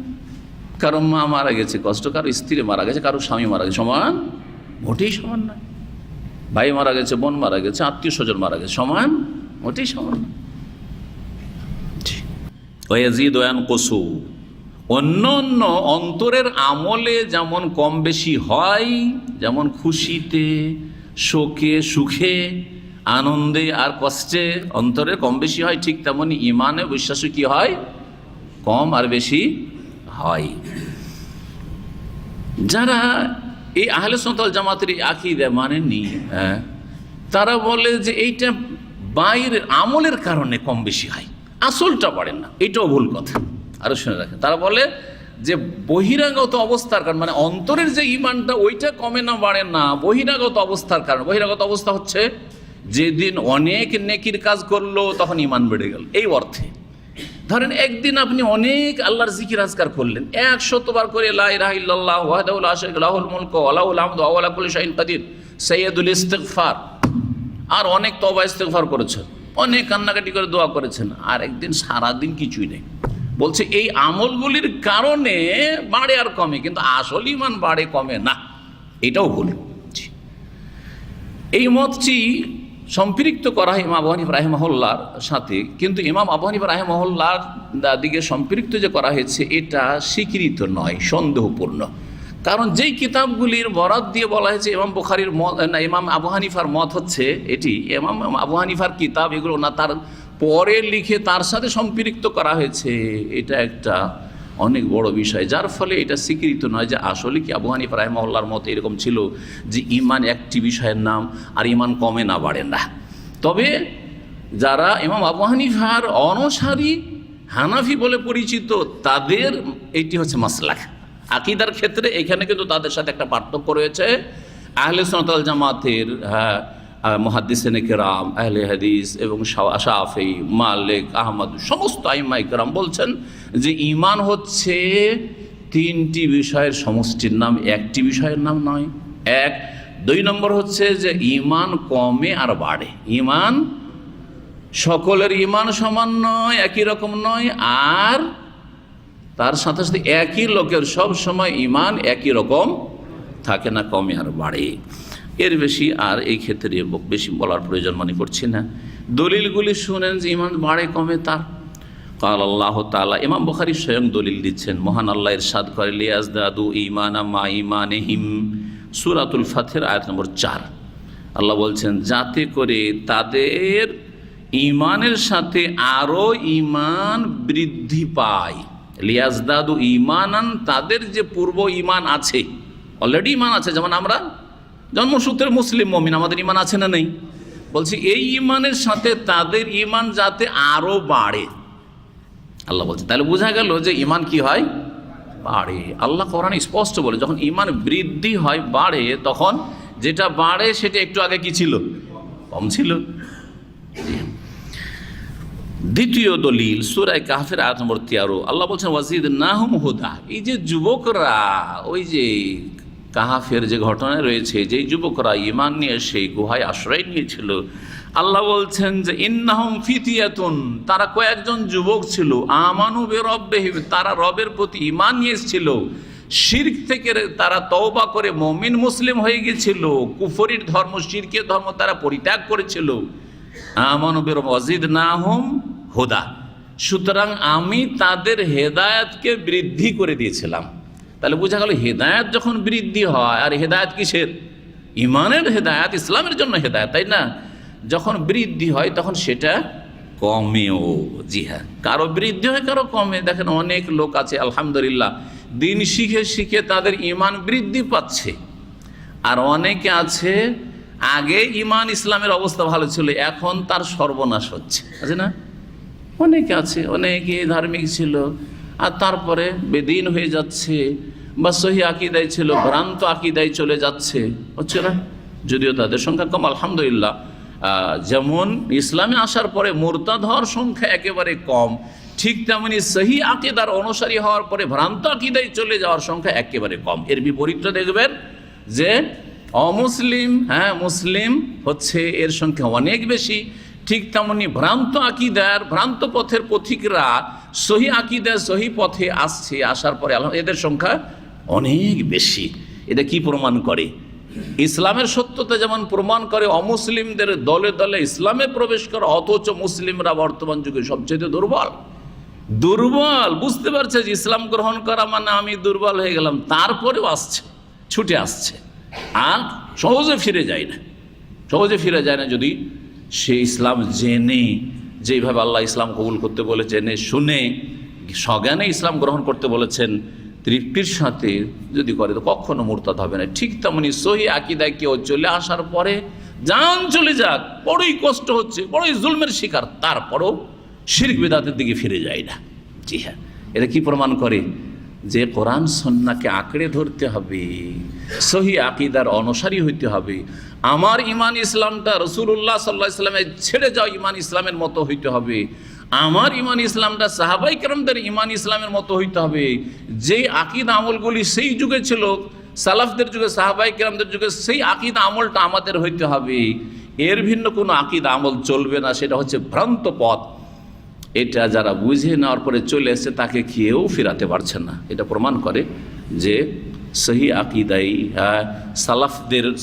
কারো মা মারা গেছে কষ্ট, কারো স্ত্রী মারা গেছে, কারো স্বামী মারা গেছে, সমান? মোটেই সমান না। ভাই মারা গেছে, বোন মারা গেছে, আত্মীয় স্বজন মারা গেছে, সমান? মোটেই সমান না। ওয়াজিদ ওয়া ইয়ানকুসু, অন্য অন্য অন্তরের আমলে যেমন কম বেশি হয়, যেমন খুশিতে, শোকে, সুখে, আনন্দে আর কষ্টে অন্তরে কম বেশি হয়, ঠিক তেমনি ইমানে বিশ্বাসে কি হয়? কম আর বেশি হয়। যারা এই আহলে সুন্নাত ওয়াল জামাতের আকীদা মানেননি, তারা বলে যে এইটা বাইরের আমলের কারণে কম বেশি হয়, আসলটা বাড়ে না। এটাও ভুল কথা, আরো শুনে রাখেন। তারা বলে যে বহিরাগত অবস্থার কারণ, মানে অন্তরের যে ইমানটা ওইটা কমে না বাড়ে না, বহিরাগত অবস্থার কারণ। বহিরাগত অবস্থা হচ্ছে যেদিন অনেক নেকির কাজ করলো তখন ইমান বেড়ে গেল, এই অর্থে। ধরেন একদিন আপনি অনেক আল্লাহর জিকির আজকার করলেন, 100 বার করে লা ইলাহা ইল্লাল্লাহ ওয়াহদাহু লা শারীকা লাহু লাহুল মুলকু ওয়া লাহুল হামদু ওয়া হুয়া আলা কুল্লি শাইইন কাদির, সাইয়্যিদুল ইস্তিগফার, আর অনেক তওবা ইস্তিগফার করেছেন, অনেক কান্নাকাটি করে দোয়া করেছেন, আর একদিন সারাদিন কিছুই নেই। বলছে এই আমলগুলির কারণে বাড়ে আর কমে, কিন্তু আসল ঈমান বাড়ে কমে না, এটাও ভুল। এই মতটি সম্পৃক্ত করা হয় ইমাম আবু হানিফা রাহিমাহুল্লাহর সাথে, কিন্তু ইমাম আবু হানিফা রাহিমাহুল্লাহর দিকে সম্পৃক্ত যে করা হয়েছে এটা স্বীকৃত নয়, সন্দেহপূর্ণ। কারণ যেই কিতাবগুলির বরাত দিয়ে বলা হয়েছে ইমাম বুখারীর মত না, ইমাম আবু হানিফার মত হচ্ছে এটি, ইমাম আবু হানিফার কিতাব এগুলো না, তার পরে লিখে তার সাথে সম্পৃক্ত করা হয়েছে, এটা একটা অনেক বড় বিষয়, যার ফলে এটা স্বীকৃত নয় যে আসলে কি আবু হানিফা রাহিমাহুল্লাহর মত এরকম ছিল যে ঈমান একটি বিষয়ের নাম আর ঈমান কমে না বাড়ে না। তবে যারা ইমাম আবু হানিফার অনুসারী হানাফি বলে পরিচিত তাদের এইটি হচ্ছে মাসলাক। আকীদার ক্ষেত্রে এখানে কিন্তু তাদের সাথে একটা পার্থক্য রয়েছে। আহলে সুন্নাত ওয়াল জামাতের মুহাদ্দিসিনে কেরাম, আহলে হাদিস এবং শাফি, মালিক, আহমদ সমস্ত আইম্মায়ে কেরাম বলছেন যে ঈমান হচ্ছে তিনটি বিষয়ের সমষ্টির নাম, একটি বিষয়ের নাম নয়। এক, দুই নম্বর হচ্ছে যে ঈমান কমে আর বাড়ে। ঈমান সকলের ঈমান সমান নয়, একই রকম নয়, আর তার সাথে সাথে একই লোকের সব সময় ঈমান একই রকম থাকে না, কমে আর বাড়ে। এর বেশি আর এই ক্ষেত্রে বেশি বলার প্রয়োজন মনে করছি না। দলিলগুলি শুনেন যে ঈমান বাড়ে কমে তার। কাল আল্লাহ তাআলা, ইমাম বুখারী স্বয়ং দলিল দিচ্ছেন, মহান আল্লাহ ইরশাদ করে লিয়াজদাদু ঈমানা মা ঈমানিহিম, সূরাতুল ফাতির আয়াত নম্বর 4। আল্লাহ বলছেন যাতে করে তাদের ঈমানের সাথে আরও ঈমান বৃদ্ধি পায়। লিয়াজদাদু ঈমানান, তাদের যে পূর্ব ঈমান আছে, অলরেডি ঈমান আছে, যেমন আমরা জন্মসূত্রে মুসলিম মুমিন, আমাদের ঈমান আছে না নেই? বলছি এই ঈমানের সাথে তাদের ঈমান যাতে আরও বাড়ে। আল্লাহ বলছে, তাহলে বোঝা গেল যে ঈমান কি হয়? বাড়ে। আল্লাহ কোরআনে স্পষ্ট বলে যখন ঈমান বৃদ্ধি হয়, বাড়ে, তখন যেটা বাড়ে সেটা একটু আগে কি ছিল? কম ছিল। দ্বিতীয় দলিল সূরা কাহফের আয়াত নম্বর 13, আল্লাহ বলছেন ওয়াজিদনাহুম হুদা। এই যে যুবকরা, ওই যে কাহফের যে ঘটনা রয়েছে, যে যুবকরা ঈমান নিয়ে সেই গুহায় আশ্রয় নিয়েছিল, আল্লাহ বলছেন যে ইন্নাহুম ফিতিয়াতুন, তারা কয়েকজন যুবক ছিল, আমানু বিরব্বিহিম, তারা রবের প্রতি ঈমান নিয়ে এসেছিল, শিরক থেকে তারা তওবা করে মুমিন মুসলিম হয়ে গিয়েছিল, কুফরির ধর্ম, শিরকের ধর্ম তারা পরিত্যাগ করেছিল। আমানু বিরব্বিহিম ওয়াজিদনাহুম হুদা, সুতরাং আমি তাদের হেদায়েতকে বৃদ্ধি করে দিয়েছিলাম। তাহলে বোঝা গেল হেদায়েত যখন বৃদ্ধি হয়, আর হেদায়েত কিসের? ঈমানের হেদায়েত, ইসলামের জন্য হেদায়েত, তাই না? যখন বৃদ্ধি হয় তখন সেটা কমেও। জি হ্যাঁ, কারো বৃদ্ধি হয় কারো কমে। দেখেন অনেক লোক আছে আলহামদুলিল্লাহ দিন শিখে শিখে তাদের ঈমান বৃদ্ধি পাচ্ছে, আর অনেকে আছে আগে ঈমান ইসলামের অবস্থা ভালো ছিল, এখন তার সর্বনাশ হচ্ছে, আছে না? অনেকে আছে, অনেকে ধার্মিক ছিল আর তারপরে বেদিন হয়ে যাচ্ছে, বা সহি আকীদায় ছিল ভ্রান্ত আকীদায় চলে যাচ্ছে, হচ্ছে না? যদিও তাদের সংখ্যা কম আলহামদুলিল্লাহ। যেমন ইসলামে আসার পরে মুরতাদ হওয়ার সংখ্যা একেবারে কম, ঠিক তেমনি সহি আকীদার অনুসারী হওয়ার পরে ভ্রান্ত আকীদায় চলে যাওয়ার সংখ্যা একেবারে কম। এর বিপরীতটা দেখবেন যে অমুসলিম, হ্যাঁ মুসলিম হচ্ছে এর সংখ্যা অনেক বেশি, ঠিক তেমনি ভ্রান্ত আকীদার, ভ্রান্ত পথের পথিকরা সহি আকীদা সহি পথে আসছে, আসার পরে এদের সংখ্যা অনেক বেশি। এটা কি প্রমাণ করে? ইসলামের সত্যতা যেমন প্রমাণ করে অমুসলিমদের দলে দলে ইসলামে প্রবেশ করা, অথচ মুসলিমরা বর্তমান যুগে সবচেয়ে দুর্বল। বুঝতে পারছে যে ইসলাম গ্রহণ করা মানে আমি দুর্বল হয়ে গেলাম, তারপরেও আসছে, ছুটে আসছে, আর সহজে ফিরে যায় না যদি সে ইসলাম জেনে, যেইভাবে আল্লাহ ইসলাম কবুল করতে বলে জেনে শুনে সজ্ঞানে ইসলাম গ্রহণ করতে বলেছেন, তৃপ্তির সাথে যদি করে তো কখনো মুরতাদ হবে না। ঠিক তেমনি সহি আকীদায় কেউ চলে আসার পরে জান চলে যাক, বড়ই কষ্ট হচ্ছে, বড়ই জুলমের শিকার, তারপরও শিরক বিদআতের দিকে ফিরে যায় না। জি হ্যাঁ, এটা কি প্রমাণ করে? যে কোরআন সুন্নাহকে আঁকড়ে ধরতে হবে, সহি আকীদার অনুসারী হইতে হবে। আমার ঈমান ইসলামটা রাসূলুল্লাহ সাল্লাল্লাহু আলাইহি ওয়াসাল্লামের ছেড়ে যাওয়া ঈমান ইসলামের মতো হইতে হবে। আমার ঈমান ইসলামটা সাহাবায়ে কেরামদের ঈমান ইসলামের মতো হইতে হবে। যেই আকীদা আমলগুলি সেই যুগে ছিল, সালাফদের যুগে, সাহাবায়ে কেরামদের যুগে, সেই আকীদা আমলটা আমাদের হইতে হবে। এর ভিন্ন কোনো আকীদা আমল চলবে না, সেটা হচ্ছে ভ্রান্ত পথ। এটা যারা বুঝে নেওয়ার পরে চলে এসছে তাকে কেউ ফেরাতে পারছে না। এটা প্রমাণ করে যে সহি আকীদাই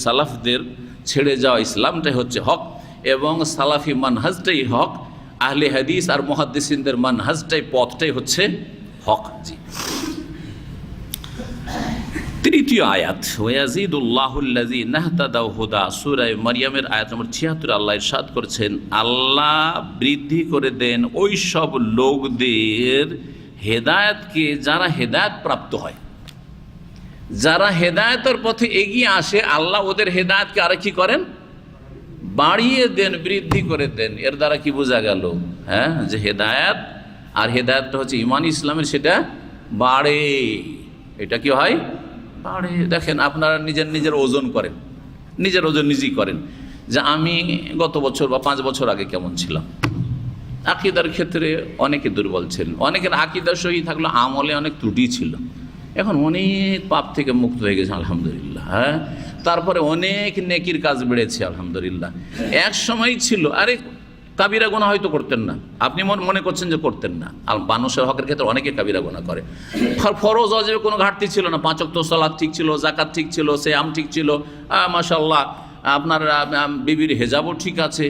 সালাফদের ছেড়ে যাওয়া ইসলামটাই হচ্ছে হক, এবং সালাফি মানহাজটাই হক। আহলে হাদিস আর মুহাদ্দিসিনদের মানহাজটাই, পথটাই হচ্ছে হক। জি, তৃতীয় আয়াত, ওয়াজিদুল্লাহুল্লাযী নাহতাদাউ হুদা, সূরা মারইয়ামের আয়াত নম্বর 76। আল্লাহ ইরশাদ করেছেন, আল্লাহ বৃদ্ধি করে দেন ওই সব লোকদের হেদায়েতকে যারা হেদায়েত প্রাপ্ত হয়। যারা হেদায়েতের পথে এগিয়ে আসে, আল্লাহ ওদের হেদায়েতকে আরে কি করেন? বাড়িয়ে দেন, বৃদ্ধি করে দেন। এর দ্বারা কি বোঝা গেল? হ্যাঁ, যে হেদায়েত আর হেদায়েতটা হচ্ছে ঈমান ইসলামের, সেটা বাড়ে। এটা কি হয়? বাড়ে। দেখেন, আপনারা নিজের ওজন করেন, নিজের ওজন নিজেই করেন যে আমি গত বছর বা 5 বছর আগে কেমন ছিলাম। আকীদার ক্ষেত্রে অনেকে দুর্বল ছিলেন, অনেকের আকীদা সহি থাকলেও আমলে অনেক ত্রুটি ছিল। এখন অনেক পাপ থেকে মুক্ত হয়ে গেছে আলহামদুলিল্লাহ। হ্যাঁ, তারপরে অনেক নেকির কাজ বেড়েছে আলহামদুলিল্লাহ। এক সময় ছিল আরে কাবিরা গুনাহ হয়তো করতেন না, আপনি মনে করছেন যে করতেন না। আর মানুষের হকের ক্ষেত্রে অনেকে কাবিরা গুনাহ করে। ফরজ ওয়াজিবে কোনো ঘাটতি ছিল না, 5 ওয়াক্ত সালাত ঠিক ছিল, যাকাত ঠিক ছিল, সিয়াম ঠিক ছিল, মাশাআল্লাহ আপনার বিবির হেজাবও ঠিক আছে।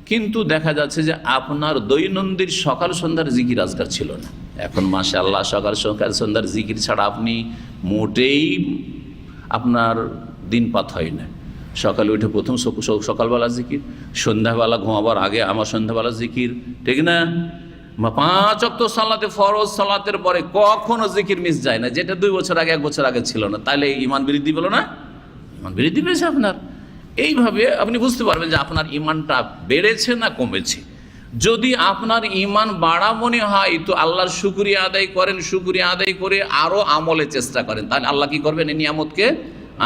কিন্তু দেখা যাচ্ছে যে আপনার দৈনন্দিন সকাল সন্ধ্যার জিকির আজকার ছিল না। এখন মাশাআল্লাহ সকাল সন্ধ্যার জিকির ছাড়া আপনি মোটেই আপনার দিনপাত হয় না। সকালে উঠে প্রথম সকালবেলা জিকির, সন্ধ্যাবেলা ঘুমাবার আগে আমার সন্ধ্যাবেলা জিকির, ঠিক না? 5 ওয়াক্ত সালাতে, ফরজ সালাতের পরে কখনো জিকির মিস যায় না, যেটা 2 বছর আগে 1 বছর আগে ছিল না। তাহলে ঈমান বৃদ্ধি পেল না? ঈমান বৃদ্ধি পেয়েছে আপনার। এইভাবে আপনি বুঝতে পারবেন যে আপনার ঈমানটা বেড়েছে না কমেছে। যদি আপনার ঈমান বাড়া মনে হয় তো আল্লাহর শুকরিয়া আদায় করেন, শুকরিয়া আদায় করে আরও আমলে চেষ্টা করেন, তাহলে আল্লাহ কি করবেন? এই নিয়ামতকে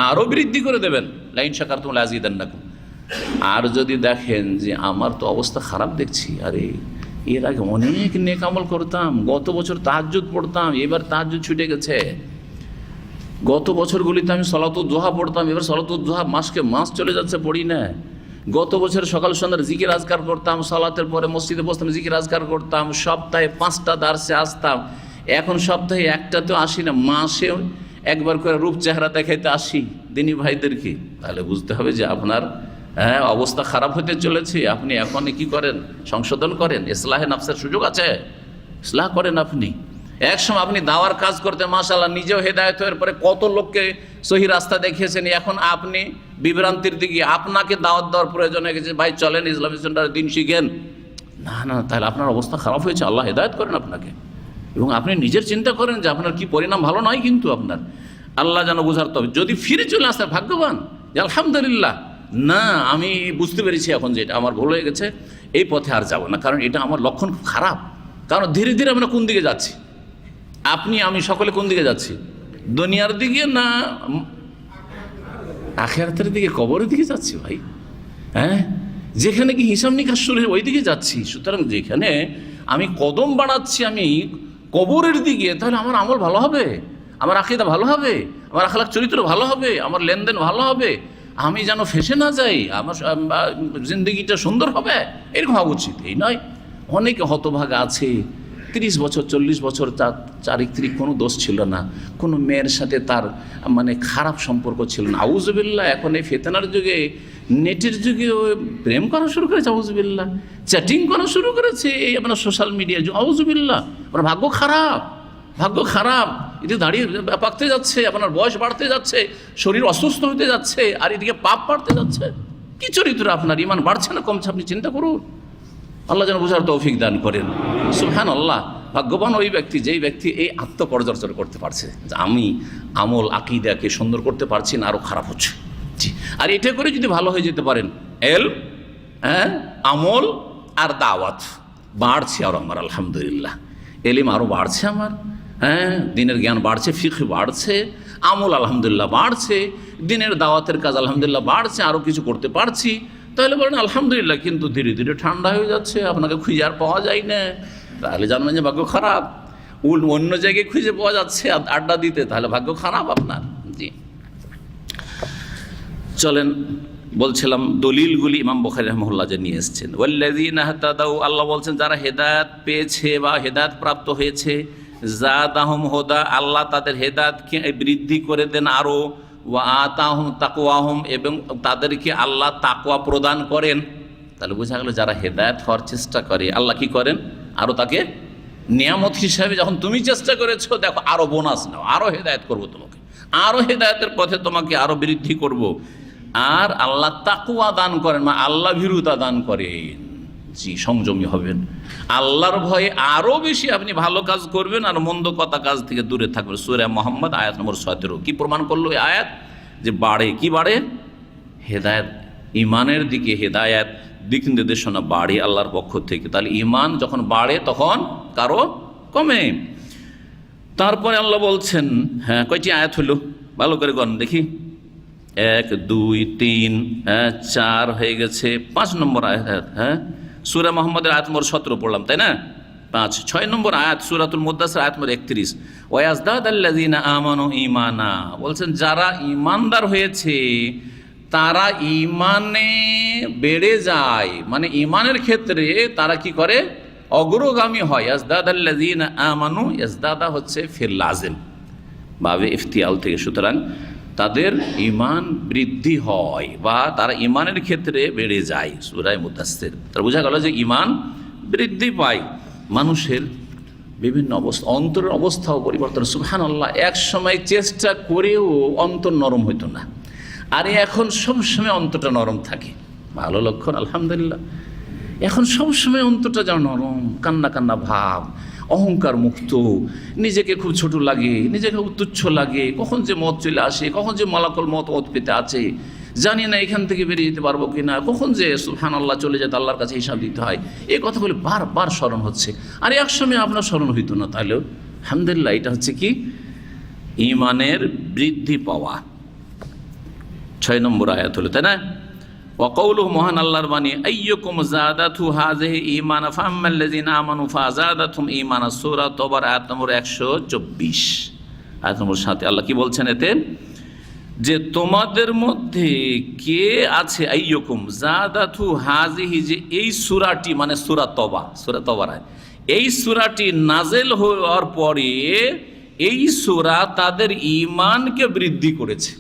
আরও বৃদ্ধি করে দেবেন। লাইন শাকারতুম লাযিদান্নাকুম। আর যদি দেখেন যে আমার তো অবস্থা খারাপ দেখছি, আরে এর আগে অনেক নেক আমল করতাম, গত বছর তাহাজ্জুদ পড়তাম, এবার তাহাজ্জুদ ছুটে গেছে। গত বছরগুলিতে আমি সলাতুদ দুহা পড়তাম, এবার সলাতুদ দুহা মাসকে মাস চলে যাচ্ছে, পড়ি না। গত বছর সকাল সন্ধ্যার জিকির আজকার করতাম, সালাতের পরে মসজিদে বসতাম, জিকির আজকার করতাম, সপ্তাহে 5টা দার্সে আসতাম, এখন সপ্তাহে 1টাতেও আসি না, মাসে একবার করে রূপ চেহারা দেখাইতে আসি দিনী ভাইদেরকে। তাহলে বুঝতে হবে যে আপনার অবস্থা খারাপ হতে চলেছে। আপনি এখন কি করেন? সংশোধন করেন, ইসলাহে নাফসের সুযোগ আছে, ইসলাহ করেন। আপনি একসময় আপনি দাওয়ার কাজ করতে মাশাআল্লাহ নিজেও হেদায়েত হওয়ার পরে কত লোককে সহি রাস্তা দেখিয়েছেন। এখন আপনি বিভ্রান্তির দিকে, আপনাকে দাওয়াত দেওয়ার প্রয়োজন হয়ে গেছে, ভাই চলেন ইসলামিক সেন্টারে দিন শিখেন। না, তাহলে আপনার অবস্থা খারাপ হয়েছে। আল্লাহ হেদায়েত করেন আপনাকে, এবং আপনি নিজের চিন্তা করেন যে আপনার কি পরিণাম ভালো নয়। কিন্তু আপনার আল্লাহ যেন বোঝার, তবে যদি ফিরে চলে আসতে ভাগ্যবান, আলহামদুলিল্লাহ, না আমি বুঝতে পেরেছি এখন যে এটা আমার ভুল হয়ে গেছে, এই পথে আর যাব না, কারণ এটা আমার লক্ষণ খুব খারাপ। কারণ ধীরে ধীরে আমরা কোন দিকে যাচ্ছি? আপনি আমি সকলে কোন দিকে যাচ্ছি? দুনিয়ার দিকে না আখিরাতের দিকে, কবরের দিকে যাচ্ছি ভাই। হ্যাঁ, যেখানে কি হিসাব নিকাশ শুরু ওই দিকে যাচ্ছি। সুতরাং যেখানে আমি কদম বাড়াচ্ছি আমি কবরের দিকে, তাহলে আমার আমল ভালো হবে, আমার আকীদা ভালো হবে, আমার আখলাক চরিত্র ভালো হবে, আমার লেনদেন ভালো হবে, আমি যেন ফেসে না যাই, আমার জিন্দগিটা সুন্দর হবে, এরকম হওয়া উচিত। এই নয়, অনেকে হতভাগা আছে, 30 বছর 40 বছর তার চারিত্রিক কোনো দোষ ছিল না, কোনো মেয়ের সাথে তার মানে খারাপ সম্পর্ক ছিল না। আউযুবিল্লাহ, এখন এই ফিতনার যুগে, নেটের যুগে প্রেম করা শুরু করেছে, আউযুবিল্লাহ, চ্যাটিং করা শুরু করেছে, এই আপনার সোশ্যাল মিডিয়ার যুগ, আউযুবিল্লাহ। আপনার ভাগ্য খারাপ, এদিকে দাঁড়িয়ে পাকতে যাচ্ছে, আপনার বয়স বাড়তে যাচ্ছে, শরীর অসুস্থ হতে যাচ্ছে, আর এদিকে পাপ বাড়তে যাচ্ছে। কি চরিত্র আপনার? ঈমান বাড়ছে না কমছে? আপনি চিন্তা করুন। আল্লাহ যেন বোঝার তৌফিক দান করেন। সুবহানাল্লাহ, ভাগ্যবান ওই ব্যক্তি যেই ব্যক্তি এই আত্মপর্যালোচনা করতে পারছে যে আমি আমল আকীদাকে সুন্দর করতে পারছি না, আরও খারাপ হচ্ছে। জি, আর এটা করে যদি ভালো হয়ে যেতে পারেন, আমল আর দাওয়াত বাড়ছে আর আমার আলহামদুলিল্লাহ, এলিম আরও বাড়ছে আমার, দিনের জ্ঞান বাড়ছে, ফিকহ বাড়ছে, আমল আলহামদুলিল্লাহ বাড়ছে, দিনের দাওয়াতের কাজ আলহামদুলিল্লাহ বাড়ছে, আরও কিছু করতে পারছি, তাহলে বলেন আলহামদুলিল্লাহ। কিন্তু ধীরে ধীরে ঠান্ডা হয়ে যাচ্ছে, আপনাকে খুঁজে আর পাওয়া যায় না, তাহলে জানবেন যে ভাগ্য খারাপ। অন্য জায়গায় খুঁজে পাওয়া যাচ্ছে আড্ডা দিতে, তাহলে ভাগ্য খারাপ আপনার। জি, চলেন বলছিলাম দলিলগুলি ইমাম বুখারী রাহিমাহুল্লাহ যে নিয়ে এসেছেন। ওয়াল্লাযীনা ইহতাদাউ, আল্লাহ বলছেন যারা হেদায়েত পেয়েছে বা হেদায়েত প্রাপ্ত হয়েছে, যাদাহুম হুদা, আল্লাহ তাদের হেদায়েতকে বৃদ্ধি করে দেন আরও, ওয়া আতাহুম তাকওয়াহুম, এবং তাদেরকে আল্লাহ তাকওয়া প্রদান করেন। তাহলে বোঝা গেল যারা হেদায়েত হওয়ার চেষ্টা করে আল্লাহ কি করেন, আরও তাকে নিয়ামত হিসাবে, যখন তুমি চেষ্টা করেছো দেখো আরও বোনাস নাও, আরও হেদায়েত করবো তোমাকে, আরও হেদায়েতের পথে তোমাকে আরও বৃদ্ধি করব। আর আল্লাহ তাকওয়া দান করেন, আল্লাহ ভীরুতা দান করেন, জি সংযমী হবেন, আল্লাহর ভয়ে আরও বেশি আপনি ভালো কাজ করবেন আর মন্দ কথা কাজ থেকে দূরে থাকবেন। সূরা মুহাম্মদ আয়াত নম্বর 17 কি প্রমাণ করলো এই আয়াত, যে বাড়ে কি বাড়ে, হেদায়েত, ইমানের দিকে হেদায়েত দিক নির্দেশনা বাড়ে আল্লাহর পক্ষ থেকে। তাহলে ইমান যখন বাড়ে তখন কারো কমে। তারপরে আল্লাহ বলছেন, হ্যাঁ কয়টি আয়াত হলো ভালো করে গণ দেখি, 1 2 3 4 হয়ে গেছে, 5 নম্বর আয়াত, হ্যাঁ সূরা মুহাম্মদের আয়াত নম্বর 17 পড়লাম তাই না, 5 6 নম্বর আয়াত সূরাতুল মুদ্দাসির আয়াত নম্বর 31, ওয়ায়াজদাদাল্লাযীনা আমানু ঈমানা, বলছেন যারা ঈমানদার হয়েছে তারা ঈমানে বেড়ে যায়, মানে ঈমানের ক্ষেত্রে তারা কি করে, অগ্রগামী হয়। ইয়াজদাদাল্লাযীনা আমানু, ইয়াজদাদা হচ্ছে ফির লাজিম বাবে ইফতিয়াল থেকে, সুতরাং তাদের ঈমান বৃদ্ধি হয় বা তারা ঈমানের ক্ষেত্রে বেড়ে যায়। সূরা মুদ্দাসির, তার বোঝা গেল যে ঈমান বৃদ্ধি পায়। মানুষের বিভিন্ন অবস্থা, অন্তরের অবস্থাও পরিবর্তন। সুবহানাল্লাহ, এক সময় চেষ্টা করেও অন্তর নরম হইতো না, আর এখন সবসময় অন্তরটা নরম থাকে, ভালো লক্ষণ আলহামদুলিল্লাহ। এখন সবসময় অন্তরটা যেন নরম, কান্না কান্না ভাব, অহংকার মুক্ত, নিজেকে খুব ছোট লাগে, নিজেকে খুব তুচ্ছ লাগে, কখন যে মত চলে আসে, কখন যে মালাকুল মত ওত পেতে আছে, জানি না এখান থেকে বেরিয়ে যেতে পারবো কি না, কখন যে সুবহানাল্লাহ চলে যেতে আল্লাহর কাছে হিসাব দিতে হয়, এই কথাগুলি বারবার স্মরণ হচ্ছে। আর এক সময় আপনার স্মরণ হইতো না, তাহলেও আলহামদুলিল্লাহ এটা হচ্ছে কি ঈমানের বৃদ্ধি পাওয়া। 6 নম্বর আয়াত হলো তাই না, ওয়াকাউলুহু, মহান আল্লাহর বাণী, আইয়ুকুম যাদাতু হাযিহি ঈমানা ফাআম্মাল্লাযীনা আমানু ফাযাদাতুহুম ঈমানা, সূরা তওবার আয়াত নম্বর 124, আয়াত নম্বর 7 আল্লাহ কি বলছেন এতে, যে তোমাদের মধ্যে কে আছে, আইয়ুকুম যাদাতু হাযিহি, যে এই সূরাটি মানে সূরা তওবার আয়াত, এই সূরাটি নাযিল হওয়ার পরে এই সূরা তাদের ঈমানকে বৃদ্ধি করেছে।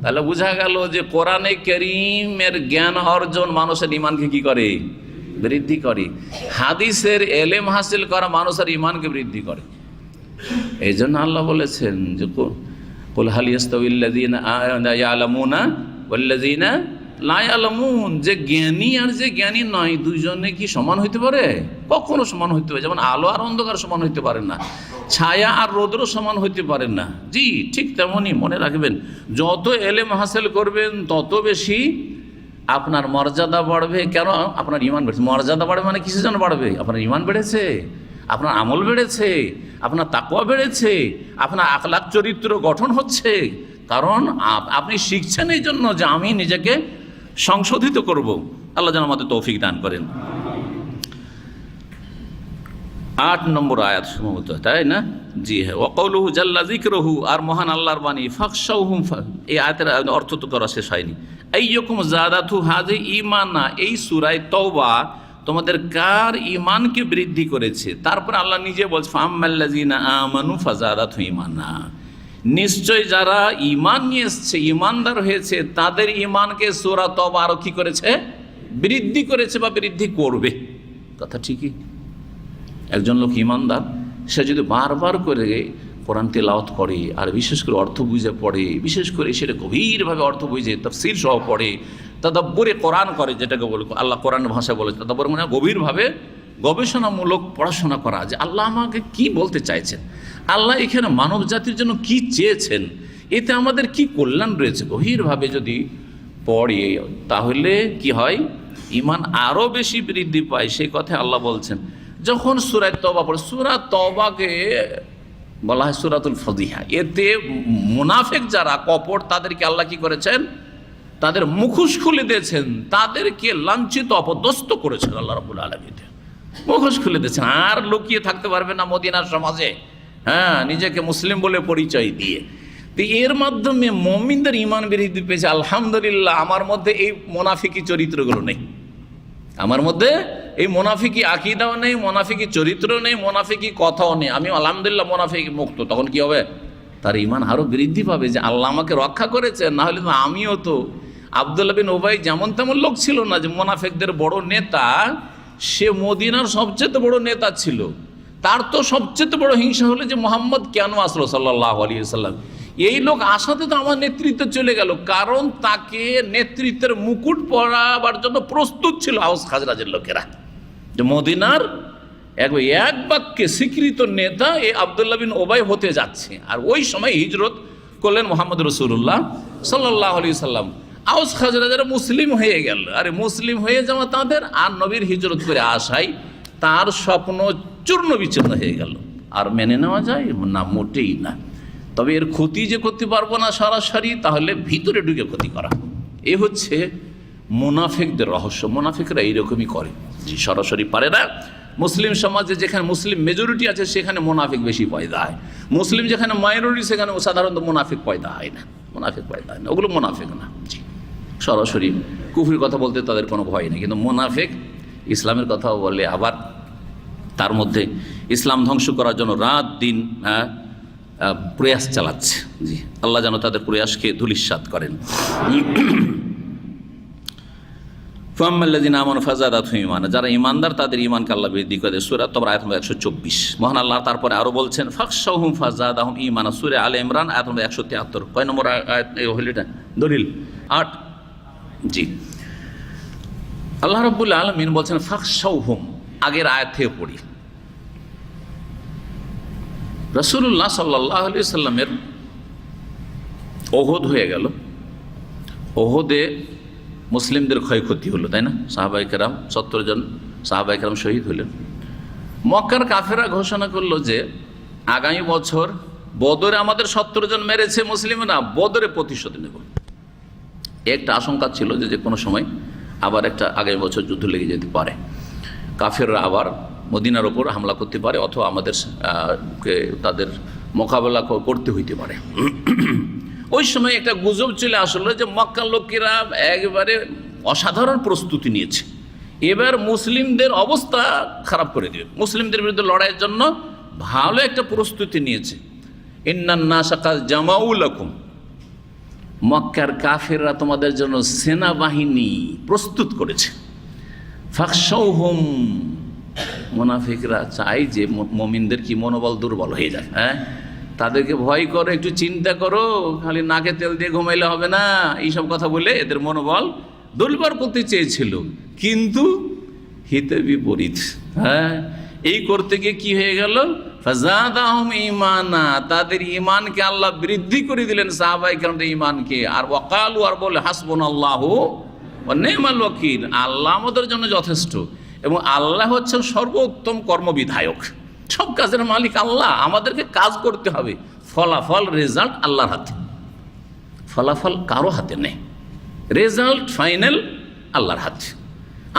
তাহলে বোঝা গেল যে কোরআনে কারীমের জ্ঞান অর্জন মানুষের ঈমানকে কি করে, বৃদ্ধি করে। হাদিসের এলেম হাসিল করা মানুষের ঈমানকে বৃদ্ধি করে। এই জন্য আল্লাহ বলেছেন যে কুল হাল ইয়াস্তাউিল্লাযীনা ইয়ালামুনা ওয়াল্লাযীনা লা ইয়ালামুন, যে জ্ঞানী আর যে জ্ঞানী নয় দুইজনে কি সমান হইতে পারে, কখনো সমান হইতে পারে, যেমন আলো আর অন্ধকার সমান হইতে পারে না, ছায়া আর রৌদ্র সমান হইতে পারে না। জি ঠিক তেমনই মনে রাখবেন, যত এলেম হাসিল করবেন তত বেশি আপনার মর্যাদা বাড়বে। কেন? আপনার ঈমান বেড়েছে। মর্যাদা বাড়বে মানে কিসের জন্য বাড়বে? আপনার ঈমান বেড়েছে, আপনার আমল বেড়েছে, আপনার তাকওয়া বেড়েছে, আপনার আখলাক চরিত্র গঠন হচ্ছে। কারণ আপনি শিখছেন এই জন্য যে আমি নিজেকে সংশোধিত করব। আল্লাহ যেন আমাদের তৌফিক দান করেন। 8 নম্বর আয়াত সম্ভবত, তাই না? জি হ্যাঁ, ওয়াকাউলুহু জাল্লা যিকরুহু, আর মহান আল্লাহর বাণী, ফাখশাউহুম, এই আয়াতের অর্থ তো করা শেষ হয়নি। আইয়ুকুম যাদাতু হাযিহি ঈমানা, এই সূরায়ে তওবা তোমাদের কার ঈমানকে বৃদ্ধি করেছে। তারপর আল্লাহ নিজে বলছে ফাআম্মাল্লাযীনা আমানু ফাযাদাতুহুম ঈমানা, নিশ্চয় যারা ঈমান নিয়ে এসেছে, ঈমানদার হয়েছে, তাদের ঈমানকে সূরা তওবা আরো কি করেছে, বৃদ্ধি করেছে বা বৃদ্ধি করবে। কথা ঠিকই। একজন লোক ঈমানদার, সে যদি বারবার করে কোরআন তেলাওয়াত করে আর বিশেষ করে অর্থ বুঝে পড়ে, বিশেষ করে সেটা গভীরভাবে অর্থ বুঝে তাফসীর সহ পড়ে, তাদাব্বুরে কোরআন করে, যেটাকে বলে আল্লাহ কোরআনের ভাষায় বলে তাদাব্বুর, মানে গভীরভাবে গবেষণামূলক পড়াশোনা করা, যে আল্লাহ আমাকে কি বলতে চাইছেন, আল্লাহ এখানে মানব জাতির জন্য কি চেয়েছেন, এতে আমাদের কি কল্যাণ রয়েছে, গভীরভাবে যদি পড়ে তাহলে কি হয়, ঈমান আরও বেশি বৃদ্ধি পায়। সেই কথা আল্লাহ বলছেন। যখন সূরা তওবা পড়ে, সূরা তওবাকে বলা হয় সূরাতুল ফাদিহা, এতে মুনাফিক যারা কপট তাদেরকে আল্লাহ কি করেছেন, তাদের মুখোশ খুলে দিয়েছেন, তাদেরকে লাঞ্ছিত অপদস্থ করেছেন আল্লাহ রাব্বুল আলামিন। মুখোশ খুলে দিয়েছেন, আর লুকিয়ে থাকতে পারবে না মদিনার সমাজে, হ্যাঁ, নিজেকে মুসলিম বলে পরিচয় দিয়ে। তো এর মাধ্যমে মুমিনদের ঈমান বৃদ্ধি পেয়েছে। আলহামদুলিল্লাহ, আমার মধ্যে এই মুনাফিকি চরিত্রগুলো নেই, আমার মধ্যে এই মুনাফিকি আকীদাও নেই, মুনাফিকি চরিত্র নেই, মুনাফিকি কথাও নেই। আমি আলহামদুলিল্লাহ মুনাফিকি মুক্ত। তখন কি হবে? তার ঈমান আরও বৃদ্ধি পাবে যে আল্লাহ আমাকে রক্ষা করেছেন, না হলে তো আমিও তো আব্দুল্লাহ বিন উবাই যেমন তেমন লোক ছিল না যে মুনাফিকদের বড় নেতা। সে মদিনার সবচেয়ে বড় নেতা ছিল। তার তো সবচেয়ে বড় হিংসা হলো যে মোহাম্মদ কেন আসলো সাল্লাল্লাহু আলাইহি ওয়াসাল্লাম। এই লোক আসাতে তো আমার নেতৃত্ব চলে গেল, কারণ তাকে নেতৃত্বের মুকুট পরাবার জন্য প্রস্তুত ছিল আওস খাজরাজের লোকেরা, যে মদিনার এক বাক্যে স্বীকৃত নেতা এই আব্দুল্লাহ বিন উবাই হতে যাচ্ছে। আর ওই সময় হিজরত করলেন মোহাম্মদ রাসূলুল্লাহ সাল্লাল্লাহু আলাইহি ওয়াসাল্লাম। আওস খাজরাজরা মুসলিম হয়ে গেল। আরে মুসলিম হয়ে যাওয়া তাদের, আর নবীর হিজরত করে আসাই তার স্বপ্ন চূর্ণ বিচূর্ণ হয়ে গেল। আর মেনে নেওয়া যায় না? মোটেই না। তবে এর ক্ষতি যে করতে পারবো না সরাসরি, তাহলে ভিতরে ঢুকে ক্ষতি করা। এ হচ্ছে মুনাফিকদের রহস্য। মুনাফিকরা এইরকমই করে, যে সরাসরি পারে না। মুসলিম সমাজে যেখানে মুসলিম মেজরিটি আছে সেখানে মুনাফিক বেশি পয়দা হয়। মুসলিম যেখানে মাইনরিটি সেখানে সাধারণত মুনাফিক পয়দা হয় না, মুনাফিক পয়দা হয় না। ওগুলো মুনাফিক না। জি, সরাসরি কুফরির কথা বলতে তাদের কোনো ভয় নেই, কিন্তু মুনাফিক ইসলামের কথাও বলে, আবার তার মধ্যে ইসলাম ধ্বংস করার জন্য রাত দিন প্রয়াস চালাচ্ছে। জি, আল্লাহ যেন তাদের প্রয়াসকে ধূলিসাৎ করেন। ফাম্মাল্লাযিনা আমানু ফাযাদাতহুম ঈমানা, যারা ঈমানদার তাদের ঈমানকে আল্লাহ বৃদ্ধি করে। সূরা তাওবা আয়াত নম্বর 124। মহান আল্লাহ তারপরে আরো বলছেন ফাখশাউহুম ফাযাদাহুম ঈমানা, সূরা আলে ইমরান আয়াত নম্বর 173। কয় নম্বর আয়াত হলো এটা? দলিল 8। জি, আল্লাহ রাব্বুল আলামিন বলছেন ফাখশাউহুম। আগের আয়াত থেকে পড়ি। রাসূলুল্লাহ সাল্লাল্লাহু আলাইহি সাল্লামের ওহদ হয়ে গেল। ওহদে মুসলিমদের ক্ষয়ক্ষতি হলো, তাই না? সাহাবায়ে কেরাম 70 জন সাহাবায়ে কেরাম শহীদ হলেন। মক্কার কাফেররা ঘোষণা করলো যে আগামী বছর বদরে আমাদের 70 জন মেরেছে মুসলিমরা, বদরে প্রতিশোধ নেব। একটা আশঙ্কা ছিল যে কোনো সময় আবার একটা আগামী বছর যুদ্ধ লেগে যেতে পারে, কাফেররা আবার মদিনার ওপর হামলা করতে পারে, অথবা আমাদের তাদের মোকাবেলা করতে হইতে পারে। ওই সময় একটা গুজব চলে আসলো যে মক্কার লোকেরা একেবারে অসাধারণ প্রস্তুতি নিয়েছে, এবার মুসলিমদের অবস্থা খারাপ করে দেবে, মুসলিমদের বিরুদ্ধে লড়াইয়ের জন্য ভালো একটা প্রস্তুতি নিয়েছে। ইন্নান নাসা কাদ জামাউ লাকুম, মক্কার কাফেররা তোমাদের জন্য সেনাবাহিনী প্রস্তুত করেছে। ফাখশাউহুম, মুনাফিকরা চাই যে মুমিনদের কি মনোবল দুর্বল হয়ে যায়। হ্যাঁ, তাদেরকে ভয় করো, একটু চিন্তা করো, খালি নাকে তেল দিয়ে ঘুমাইলে হবে না, এইসব কথা বলে এদের মনোবল দুর্বল করতে চেয়েছিল, কিন্তু হিতে বিপরীত। হ্যাঁ, এই করতে গিয়ে কি হয়ে গেল? ফাযাদাহুম ঈমানা, তাদের ঈমানকে আল্লাহ বৃদ্ধি করে দিলেন, সাহাবায়ে কেরামদের ঈমানকে। আর ওয়াকালু, আর বলে হাসবুনাল্লাহু ওয়া নি'মাল ওয়াকিল, আল্লাহ আমাদের জন্য যথেষ্ট, এবং আল্লাহ হচ্ছেন সর্বোত্তম কর্মবিধায়ক, সব কাজের মালিক আল্লাহ। আমাদেরকে কাজ করতে হবে, ফলাফল রেজাল্ট আল্লাহর হাতে, ফলাফল কারো হাতে নেই, রেজাল্ট ফাইনাল আল্লাহর হাতে।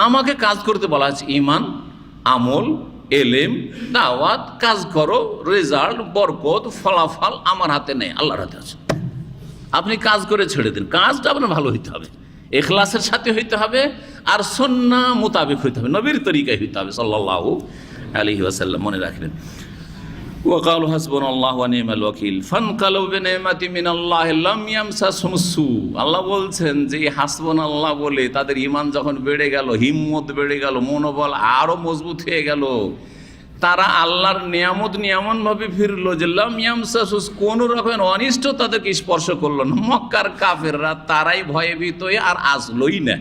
আমাকে কাজ করতে বলা আছে, ঈমান, আমল, এলেম, দাওয়াত, কাজ করো, রেজাল্ট, বরকত, ফলাফল আমার হাতে নেই, আল্লাহর হাতে আছে। আপনি কাজ করে ছেড়ে দিন, কাজটা আপনার ভালো হইতে হবে, ইখলাসের সাথে হইতে হবে, আর সুন্নাহ মোতাবেক হইতে হবে, নবীর তরিকায় হইতে হবে সাল্লাল্লাহু আলাইহি ওয়াসাল্লাম। মনে রাখবেন, ওয়াকালু হাসবুনাল্লাহু ওয়া নি'মাল ওয়াকিল ফানকালাবু বিনি'মাতিন মিনাল্লাহি লাম ইয়ামসাসহুম সু। আল্লাহ বলছেন যে হাসবুনাল্লাহ বলে তাদের ঈমান যখন বেড়ে গেল, হিম্মত বেড়ে গেল, মনোবল আরো মজবুত হয়ে গেল, তারা আল্লাহর নিয়ামত এমনভাবে ফিরলো যে লাম ইয়ামসাসহু, কোন রকমের অনিষ্ট তাদেরকে স্পর্শ করলো না। মক্কার কাফেররা তারাই ভয়ভীত হয়ে আর আসলোই না,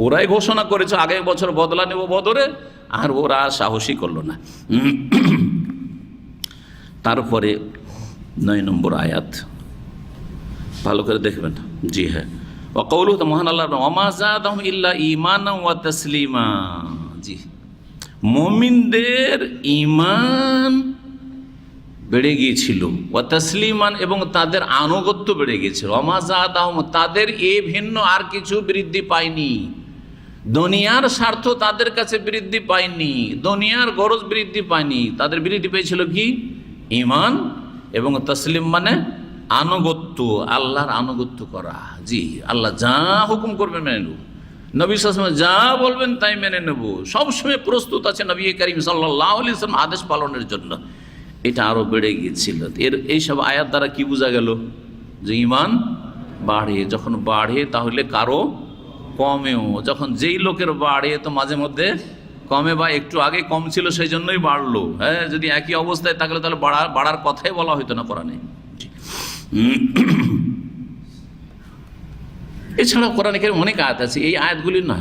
ওরাই ঘোষণা করেছে আগামী বছর বদলা নেব বদরে, আর ওরা সাহসী করলো না। তারপরে 9 নম্বর আয়াত ভালো করে দেখবেন। জি হ্যাঁ, ওয়াকাউলুহু, মহান আল্লাহ, ওয়ামা যাদাহুম ইল্লা ঈমানান ওয়া তাসলিমা। জি, মুমিনদের ঈমান বেড়ে গিয়েছিল, ওয়া তাসলিমান, এবং তাদের আনুগত্য বেড়ে গিয়েছিল। ওয়ামা যাদাহুম, তাদের এ ভিন্ন আর কিছু বৃদ্ধি পায়নি, দুনিয়ার স্বার্থ তাদের কাছে বৃদ্ধি পায়নি, দুনিয়ার গরজ বৃদ্ধি পায়নি, তাদের বৃদ্ধি পেয়েছিল কি? ঈমান এবং তাসলিম, মানে আনুগত্য, আল্লাহর আনুগত্য করা। জি, আল্লাহ যা হুকুম করবেন মেনে নেব, নবী সাল্লাল্লাহু আলাইহি ওয়াসাল্লাম যা বলবেন তাই মেনে নেব, সবসময় প্রস্তুত আছে নবী করিম সাল্লাল্লাহু আলাইহি ওয়াসাল্লাম আদেশ পালনের জন্য। এটা আরও বেড়ে গিয়েছিল। এইসব আয়াত দ্বারা কি বোঝা গেল? যে ঈমান বাড়ে, যখন বাড়ে তাহলে কারো কমেও, যখন যেই লোকের বাড়ে তো মাঝে মধ্যে কমে, বা একটু আগে কম ছিল সেই জন্যই বাড়লো। হ্যাঁ, যদি একই অবস্থায় থাকলে তাহলে বাড়ার কথাই বলা হতো না কোরআনে। এছাড়াও কোরআনে কারীমে অনেক আয়াত আছে, এই আয়াতগুলি না,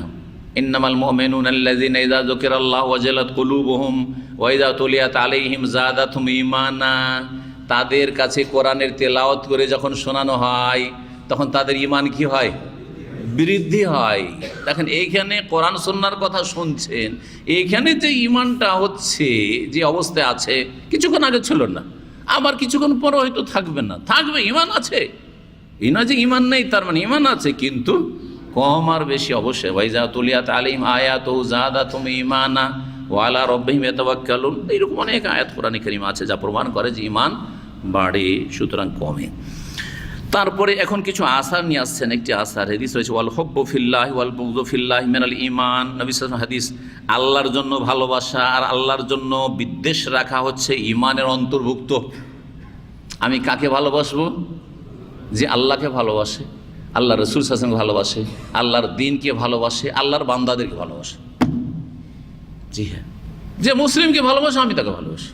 ইন্নামাল মুমিনুনা আল্লাযীনা ইযা যুকিরাল্লাহু ওয়াজিলাত কুলুবুহুম ওয়া ইযা তুলিয়াত আলাইহিম যাদাতুহুম ঈমানা, তাদের কাছে কোরআনের তেলাওয়াত করে যখন শোনানো হয় তখন তাদের ঈমান কি হয়? বৃদ্ধি হয়। দেখেন এইখানে কোরআন সুন্নাহর কথা শুনছেন, এইখানে যে ঈমানটা হচ্ছে, যে অবস্থায় আছে কিছুক্ষণ আগে ছিল না, আবার কিছুক্ষণ পরে হয়তো থাকবে না, থাকবে, ঈমান আছে। এই না যে ঈমান নেই, তার মানে ঈমান আছে, কিন্তু কম আর বেশি অবশ্যই। ওয়াইজা তুলিয়াত আলাইহিম আয়াতুহু যাদাতুহুম ঈমানা ওয়া আলা রাব্বিহিম ইয়াতাওয়াক্কালুন, এইরকম অনেক আয়াত কোরআনে কারীমে আছে যা প্রমাণ করে যে ঈমান বাড়ে, সুতরাং কমে। তারপরে এখন কিছু আসার নিয়ে আসছেন। একটি আসার হাদিস রয়েছে, ওয়াল হুব্বু ফিল্লাহি ওয়াল বুগযু ফিল্লাহি মিনাল ঈমান। নবী সাল্লাল্লাহু আলাইহি ওয়াসাল্লাম হাদিস, আল্লাহর জন্য ভালোবাসা আর আল্লাহর জন্য বিদ্বেষ রাখা হচ্ছে ঈমানের অন্তর্ভুক্ত। আমি কাকে ভালোবাসবো? যে আল্লাহকে ভালোবাসে, আল্লাহ রাসূল সাল্লাল্লাহু আলাইহি ওয়াসাল্লামকে ভালোবাসে, আল্লাহর দ্বীনকে ভালোবাসে, আল্লাহর বান্দাদেরকে ভালোবাসে। জি হ্যাঁ, যে মুসলিমকে ভালোবাসে আমি তাকে ভালোবাসি,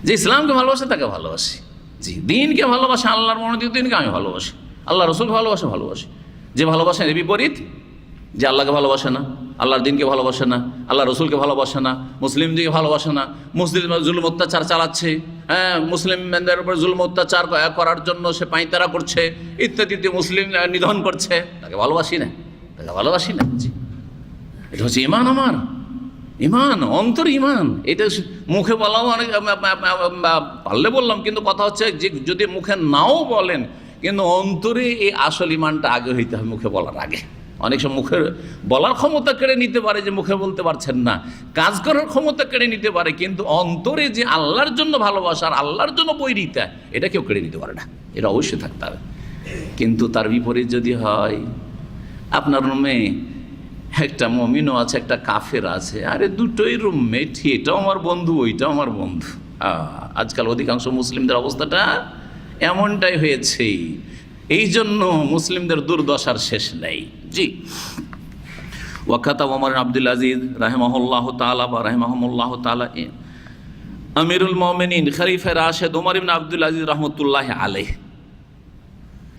যে ইসলামকে ভালোবাসে তাকে ভালোবাসি। জি, দিনকে ভালোবাসে, আল্লাহর মনোনীত দিনকে আমি ভালোবাসি, আল্লাহ রসুলকে ভালোবাসি। যে ভালোবাসেন এর বিপরীত, যে আল্লাহকে ভালোবাসে না, আল্লাহর দিনকে ভালোবাসে না, আল্লাহ রসুলকে ভালোবাসে না, মুসলিমদেরকে ভালোবাসে না, মুসলিম জুলুম অত্যাচার চালাচ্ছে, হ্যাঁ, মুসলিমদের উপর জুলুম অত্যাচার করার জন্য সে পাঁয়তারা করছে ইত্যাদিতে, মুসলিম নিধন করছে, তাকে ভালোবাসি না। জি, এটা হচ্ছে ঈমান। আমার ঈমান, অন্তর ঈমান। এটা মুখে বলাও অনেক পারলে বললাম, কিন্তু কথা হচ্ছে যে যদি মুখে নাও বলেন, কিন্তু অন্তরে এই আসল ঈমানটা আগে হইতে হবে মুখে বলার আগে। অনেক সময় মুখের বলার ক্ষমতা কেড়ে নিতে পারে, যে মুখে বলতে পারছেন না, কাজ করার ক্ষমতা কেড়ে নিতে পারে, কিন্তু অন্তরে যে আল্লাহর জন্য ভালোবাসা আর আল্লাহর জন্য বৈরিতা, এটা কেউ কেড়ে নিতে পারে না, এটা অবশ্যই থাকতে হবে। কিন্তু তার বিপরীত যদি হয়, আপনার রুমে একটা মুমিনও আছে, একটা কাফের আছে, আরে দুটোই রুমমেট, এটাও আমার বন্ধু ওইটাও আমার বন্ধু। আজকাল অধিকাংশ মুসলিমদের অবস্থাটা এমনটাই হয়েছে। এই জন্য মুসলিমদের দুর্দশার শেষ নেই। জি, ওয়াকাতা ওমর আব্দুল আজিজ রাহিমাহুল্লাহ তাআলা বা রাহিমাহুমুল্লাহ তাআলা আমিরুল মুমিনিন খলিফা রাশেদ ওমর ইবনে আব্দুল আজিজ রাহমাতুল্লাহি আলাইহি,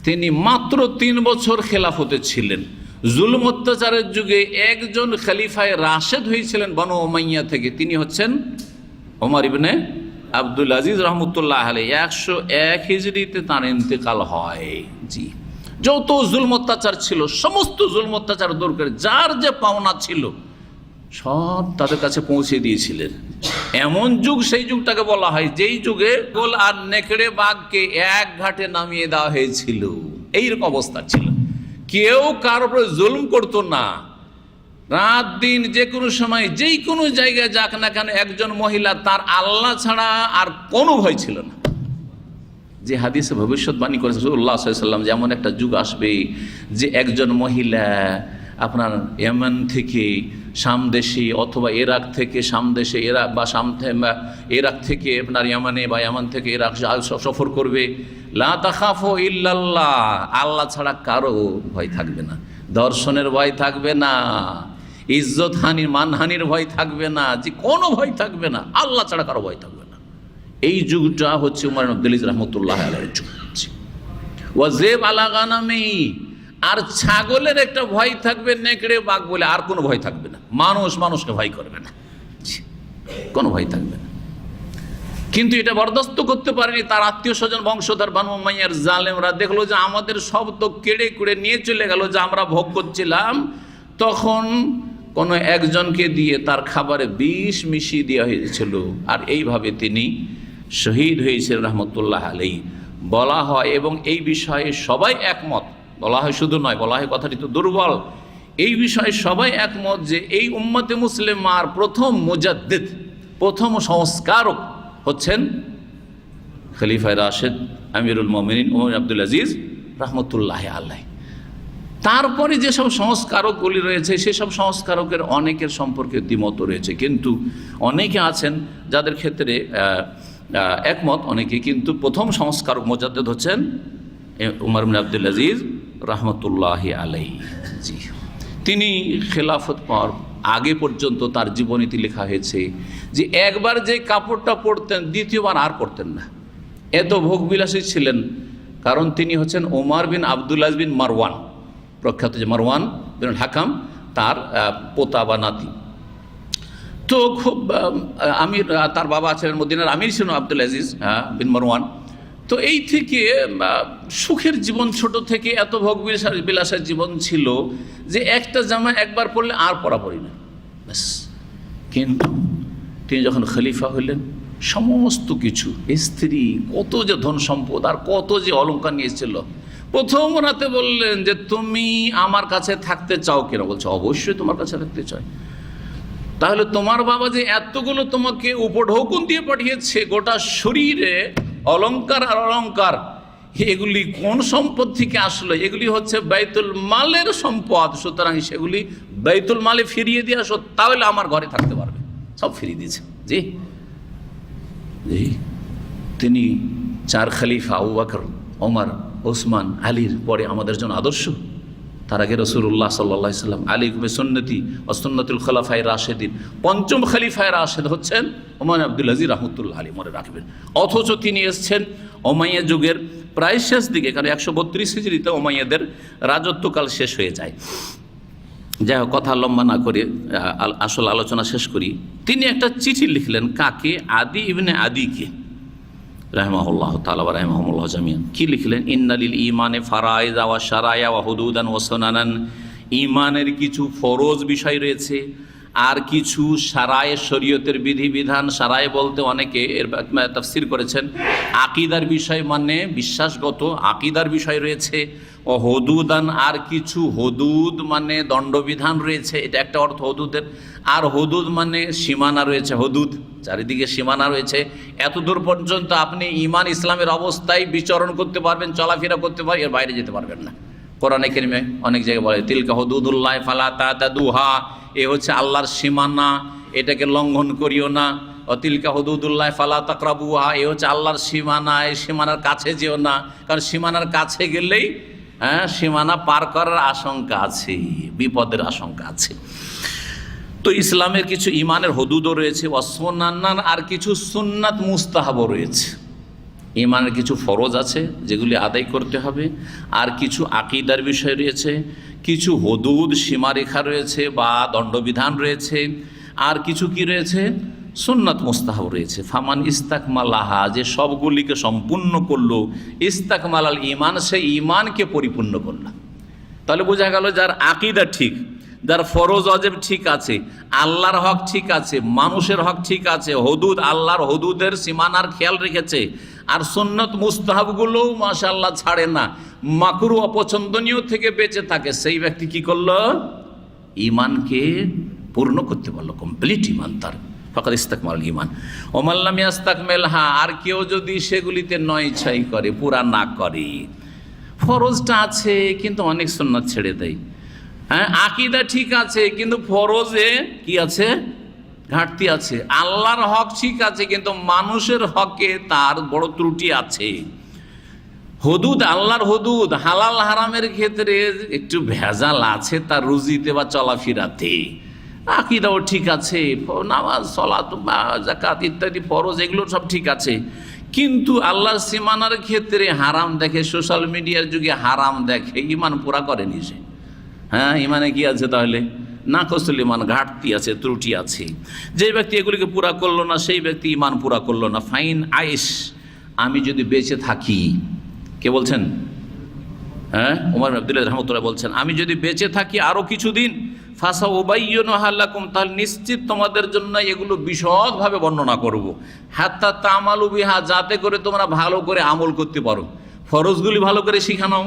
তিনি মাত্র 3 বছর খেলাফতে ছিলেন। জুলুম অত্যাচারের যুগে একজন খলিফায়ে রাশেদ হয়েছিলেন বনু উমাইয়া থেকে, তিনি হচ্ছেন ওমর ইবনে আব্দুল আজিজ রহমতুল্লাহ আলাইহি। 101 হিজরিতে তার ইন্তেকাল হয়। জি, যত জুলুম অত্যাচার ছিল সমস্ত জুলুম অত্যাচার দূর করে যার যে পাওনা ছিল সব তাদের কাছে পৌঁছে দিয়েছিলেন। এমন যুগ, সেই যুগটাকে বলা হয় যেই যুগে গোল আর নেকড়ে বাঘকে এক ঘাটে নামিয়ে দেওয়া হয়েছিল। এইরকম অবস্থা ছিল, কেউ কার উপরে জুলুম করতো না। রাত দিন যে কোনো সময় যেই কোনো জায়গায় যাক না কেন, একজন মহিলা তার আল্লাহ ছাড়া আর কোনো ভয় ছিল না। যে হাদিসে ভবিষ্যৎবাণী করেছে রাসূলুল্লাহ সাল্লাল্লাহু আলাইহি ওয়াসাল্লাম যে এমন একটা যুগ আসবে যে একজন মহিলা আপনার ইয়েমেন থেকে শামদেশে অথবা ইরাক থেকে শামদেশে, ইরাক বা ইরাক থেকে আপনার ইয়েমেনে বা ইয়েমেন থেকে ইরাক সফর করবে। লা তাখাফু ইল্লাল্লাহ, আল্লাহ ছাড়া কারো ভয় থাকবে না, দর্শনের ভয় থাকবে না, ইজ্জত হানির মানহানির ভয় থাকবে না, যে কোনো ভয় থাকবে না, আল্লাহ ছাড়া কারো ভয় থাকবে না। এই যুগটা হচ্ছে উমর ইবনে আব্দুল আজিজ রাহমাতুল্লাহি আলাইহির যুগ। ওয়াজিব আলা গানামি, আর ছাগলের একটা ভয় থাকবে, নেকড়ে বাঘ বলে আর কোনো ভয় থাকবে না, মানুষকে ভয় করবে না, কোনো ভয় থাকবে না। কিন্তু এটা বরদাস্ত করতে পারেনি তার আত্মীয় স্বজন বংশধর বানু উমাইয়ার জালেমরা। দেখলো যে আমাদের সব তো কেড়ে কুড়ে নিয়ে চলে গেল, যে আমরা ভোগ করছিলাম, তখন কোনো একজনকে দিয়ে তার খাবারে বিষ মিশিয়ে দেওয়া হয়েছিল, আর এইভাবে তিনি শহীদ হয়েছিলেন রহমতুল্লাহ আলাইহি বলা হয়। এবং এই বিষয়ে সবাই একমত, বলা হয় শুধু নয়, বলা হয় কথাটি তো দুর্বল, এই বিষয়ে সবাই একমত যে এই উম্মতে মুসলিমার প্রথম মুজাদ্দিদ, প্রথম সংস্কারক হচ্ছেন খলিফায়ে রাশেদ আমিরুল মোমিনিন ওমর আব্দুল আজিজ রহমতুল্লাহ আলাইহি। তারপরে যেসব সংস্কারকগুলি রয়েছে সেসব সংস্কারকের অনেকের সম্পর্কে দ্বিমত রয়েছে, কিন্তু অনেকে আছেন যাদের ক্ষেত্রে একমত অনেকে। কিন্তু প্রথম সংস্কারক মুজাদ্দিদ হচ্ছেন উমর ইবনে আব্দুল আজিজ রহমতুল্লাহ আলাইহি। জি, তিনি খেলাফত পাওয়ার আগে পর্যন্ত তার জীবনীতে লেখা হয়েছে যে একবার যে কাপড়টা পরতেন দ্বিতীয়বার আর পরতেন না, এত ভোগবিলাসী ছিলেন। কারণ তিনি হচ্ছেন ওমর বিন আব্দুল আজিজ বিন মারওয়ান, প্রখ্যাত যে মারওয়ান বিন হাকাম, তার পোতা বা নাতি। তো খুব আমির, তার বাবা ছিলেন মদিনার আমির ছিলেন আব্দুল আজিজ বিন মারওয়ান। তো এই থেকে সুখের জীবন, ছোট থেকে এত ভোগ বিলাসের জীবন ছিল যে একটা জামা একবার পরলে আর পরা পড়ি না, ব্যাস। কিন্তু তিনি যখন খলিফা হইলেন সমস্ত কিছু, স্ত্রী, কত যে ধন সম্পদ আর কত যে অলংকার নিয়েছিল, প্রথম রাতে বললেন যে তুমি আমার কাছে থাকতে চাও কেন? বলছে অবশ্যই তোমার কাছে থাকতে চাই। তাহলে তোমার বাবা যে এতগুলো তোমাকে উপঢৌকন দিয়ে পাঠিয়েছে, গোটা শরীরে অলংকার আর অলংকার, এগুলি কোন সম্পদ থেকে আসলো? এগুলি হচ্ছে বাইতুল মালের সম্পদ, সুতরাং সেগুলি বাইতুল মালে ফিরিয়ে দিয়ে আসো, তাহলে আমার ঘরে থাকতে পারবে। সব ফিরিয়ে দিয়েছে। জি জি, তিনি চার খলিফা আবু বকর, ওমর, ওসমান, আলীর পরে আমাদের জন্য আদর্শ। তার আগে রাসূলুল্লাহ সাল্লাল্লাহু আলাইহি সাল্লাম আলাইকুম বিসুন্নতি ওয়া সুন্নাতুল খুলাফায়ে রাশিদিন, পঞ্চম খলিফায়ে রাশিদ হচ্ছেন ওমর আব্দুল আজিজ রাহমাতুল্লাহ আলাইহি, মনে রাখবেন। অথচ তিনি এসেছেন ওমাইয়া যুগের প্রায় শেষ দিকে, কারণ 132 হিজরিতে ওমাইয়াদের রাজত্বকাল শেষ হয়ে যায়। যাই হোক, কথা লম্বা না করে আসল আলোচনা শেষ করি। তিনি একটা চিঠি লিখলেন, কাকে? আদি ইবনে আদিকে রাহিমাহুল্লাহ তাআলা ওয়া রাহিমাহুমুল্লাহ জামিয়ান। কি লিখলেন? ইন্নালিল ঈমানে ফারাইযা ওয়া শারায়া ওয়া হুদুদান ওয়া সুনানান, ঈমানের কিছু ফরজ বিষয় রয়েছে আর কিছু শারায়ে, শরীয়তের বিধিবিধান। শারায়ে বলতে অনেকে এর তাফসীর করেছেন আকীদার বিষয়, মানে বিশ্বাসগত আকীদার বিষয় রয়েছে। ও হুদুদান, আর কিছু হুদুদ মানে দণ্ডবিধান রয়েছে, এটা একটা অর্থ হুদুদের। আর হুদুদ মানে সীমানা রয়েছে, হুদুদ চারিদিকে সীমানা রয়েছে, এত দূর পর্যন্ত আপনি ঈমান ইসলামের অবস্থায় বিচরণ করতে পারবেন, চলাফেরা করতে পারবেন, এর বাইরে যেতে পারবেন না। কোরআনে কারিমে অনেক জায়গায় বলে তিলকা হুদুদুল্লাহ ফালা তাতাদুহা, এ হচ্ছে আল্লাহর সীমানা, এটাকে লঙ্ঘন করিও না। ও তিলকা হুদুদুল্লাহ ফালা তাকরাবুহা, এ হচ্ছে আল্লাহর সীমানা, এই সীমানার কাছে যেও না, কারণ সীমানার কাছে গেলেই সীমানা পার করার আশঙ্কা আছে, বিপদের আশঙ্কা আছে। তো ইসলামের কিছু ইমানের হুদুদও রয়েছে, ওয়াসুন্নান, আর কিছু সুন্নাত মুস্তাহাবও রয়েছে। ইমানের কিছু ফরজ আছে যেগুলি আদায় করতে হবে, আর কিছু আকীদার বিষয় রয়েছে, কিছু হুদুদ সীমারেখা রয়েছে বা দণ্ডবিধান রয়েছে, আর কিছু কি রয়েছে? সুন্নাত মুস্তাহাব রয়েছে। ফামান ইস্তাকমালাহা, যে সবগুলিকে সম্পূর্ণ করলো, ইস্তাকমালাল ঈমান, সে ঈমানকে পরিপূর্ণ করলো। তাহলে বোঝা গেল যার আকীদা ঠিক, যার ফরজ ওয়াজিব ঠিক আছে, আল্লাহর হক ঠিক আছে, মানুষের হক ঠিক আছে, হুদুদ আল্লাহর হুদুদের সীমানার খেয়াল রেখেছে, আর সুন্নত মুস্তাহাবগুলোও মাশাআল্লাহ ছাড়ে না, মাকরুহ অপছন্দনীয় থেকে বেঁচে থাকে, সেই ব্যক্তি কি করলো? ঈমানকে পূর্ণ করতে পারলো, কমপ্লিট ঈমান তার। ফাকাদ ইস্তাকমাল ঈমান। ওমান লাম ইয়াস্তাকমিলহা, আর কেউ যদি সেগুলিতে নয় ছাই করে, পুরা না করে, ফরজটা আছে কিন্তু অনেক সুন্নাত ছেড়ে দেয়, আকীদা ঠিক আছে কিন্তু ফরজে কি আছে? ঘাটতি আছে। আল্লাহর হক ঠিক আছে কিন্তু মানুষের হকে তার বড় ত্রুটি আছে। হুদুদ, আল্লাহর হুদুদ, হালাল হারামের ক্ষেত্রে একটু ভেজাল আছে তার রুজিতে বা চলাফেরাতে। আকীদাও ঠিক আছে, নামাজ, সালাত, যাকাত ইত্যাদি ফরজ এগুলো সব ঠিক আছে, কিন্তু আল্লাহর সীমানার ক্ষেত্রে হারাম দেখে, সোশ্যাল মিডিয়ার যুগে হারাম দেখে, ঈমান পুরা করেনি সে। ঈমানে কি আছে তাহলে? নাকসুল ঈমান, ঘাটতি আছে, ত্রুটি আছে। যে ব্যক্তি এগুলিকে পুরা করলো না সেই ব্যক্তি ঈমান পুরা করলো না। ফাইন আইস, আমি যদি বেঁচে থাকি, কে বলছেন? ওমর আব্দুল্লাহ রহমতুল্লাহ বলছেন, আমি যদি বেঁচে থাকি আরও কিছুদিন, ফাসা উবাইয়্যিনুহা লাকুম, তাহলে নিশ্চিত তোমাদের জন্য এগুলো বিশদভাবে বর্ণনা করব। হাত্তা তামালু বিহা, যাতে করে তোমরা ভালো করে আমল করতে পারো। ফরজগুলি ভালো করে শিখে নাও,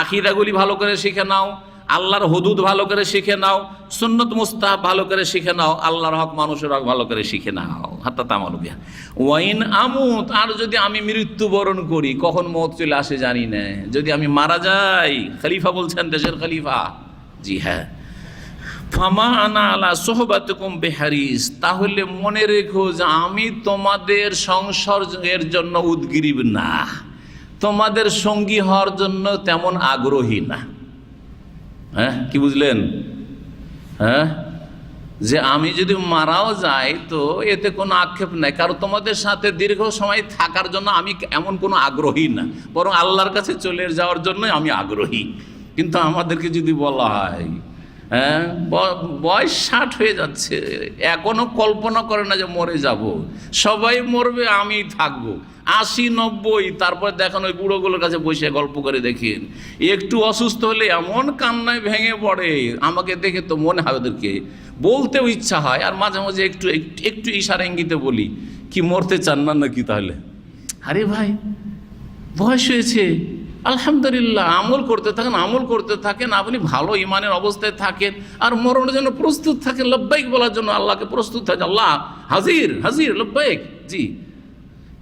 আকীদাগুলি ভালো করে শিখে নাও, আল্লাহর হুদুদ ভালো করে শিখে নাও, সুন্নত মুস্তাহাব ভালো করে শিখে নাও, আল্লাহর হক মানুষের হক ভালো করে শিখে নাও। হাত্তা তামালু বিহা। ওয়াইন আমুত, আর যদি আমি মৃত্যুবরণ করি, কখন মৌত চলে আসে জানি না, যদি আমি মারা যাই, খলিফা বলছেন, দেশের খলিফা, জি হ্যাঁ, ফামা আনা আলা সোহবাতুকুম বেহারিস, তাহলে মনে রেখো যে আমি তোমাদের সংসর্গের জন্য উদ্গ্রীব না, তোমাদের সঙ্গী হওয়ার জন্য তেমন আগ্রহী না। হ্যাঁ, কি বুঝলেন? হ্যাঁ, যে আমি যদি মারাও যাই তো এতে কোনো আক্ষেপ নাই, কারণ তোমাদের সাথে দীর্ঘ সময় থাকার জন্য আমি এমন কোনো আগ্রহী না, বরং আল্লাহর কাছে চলে যাওয়ার জন্যই আমি আগ্রহী। কিন্তু আমাদেরকে যদি বলা হয়, হ্যাঁ, বয়স 60 হয়ে যাচ্ছে, এখনো কল্পনা করে না যে মরে যাব, সবাই মরবে, আমি থাকবো 80-90, তারপর দেখেন ওই বুড়োগুলোর কাছে বসে গল্প করে দেখেন, একটু অসুস্থ হলে এমন কান্নায় ভেঙে পড়ে, আমাকে দেখে তো মনে হয় ওদেরকে বলতেও ইচ্ছা হয়, আর মাঝে মাঝে একটু একটু ইশারা ইঙ্গিতে বলি, কি মরতে চান না নাকি? তাহলে আরে ভাই, বয়স হয়েছে, আলহামদুলিল্লাহ, আমল করতে থাকেন, আমল করতে থাকেন, আপনি ভালো ইমানের অবস্থায় থাকেন, আর মরণের জন্য প্রস্তুত থাকেন, লব্বাইক বলার জন্য আল্লাহকে প্রস্তুত থাকে, আল্লাহ হাজির হাজির লব্বাইক, জি।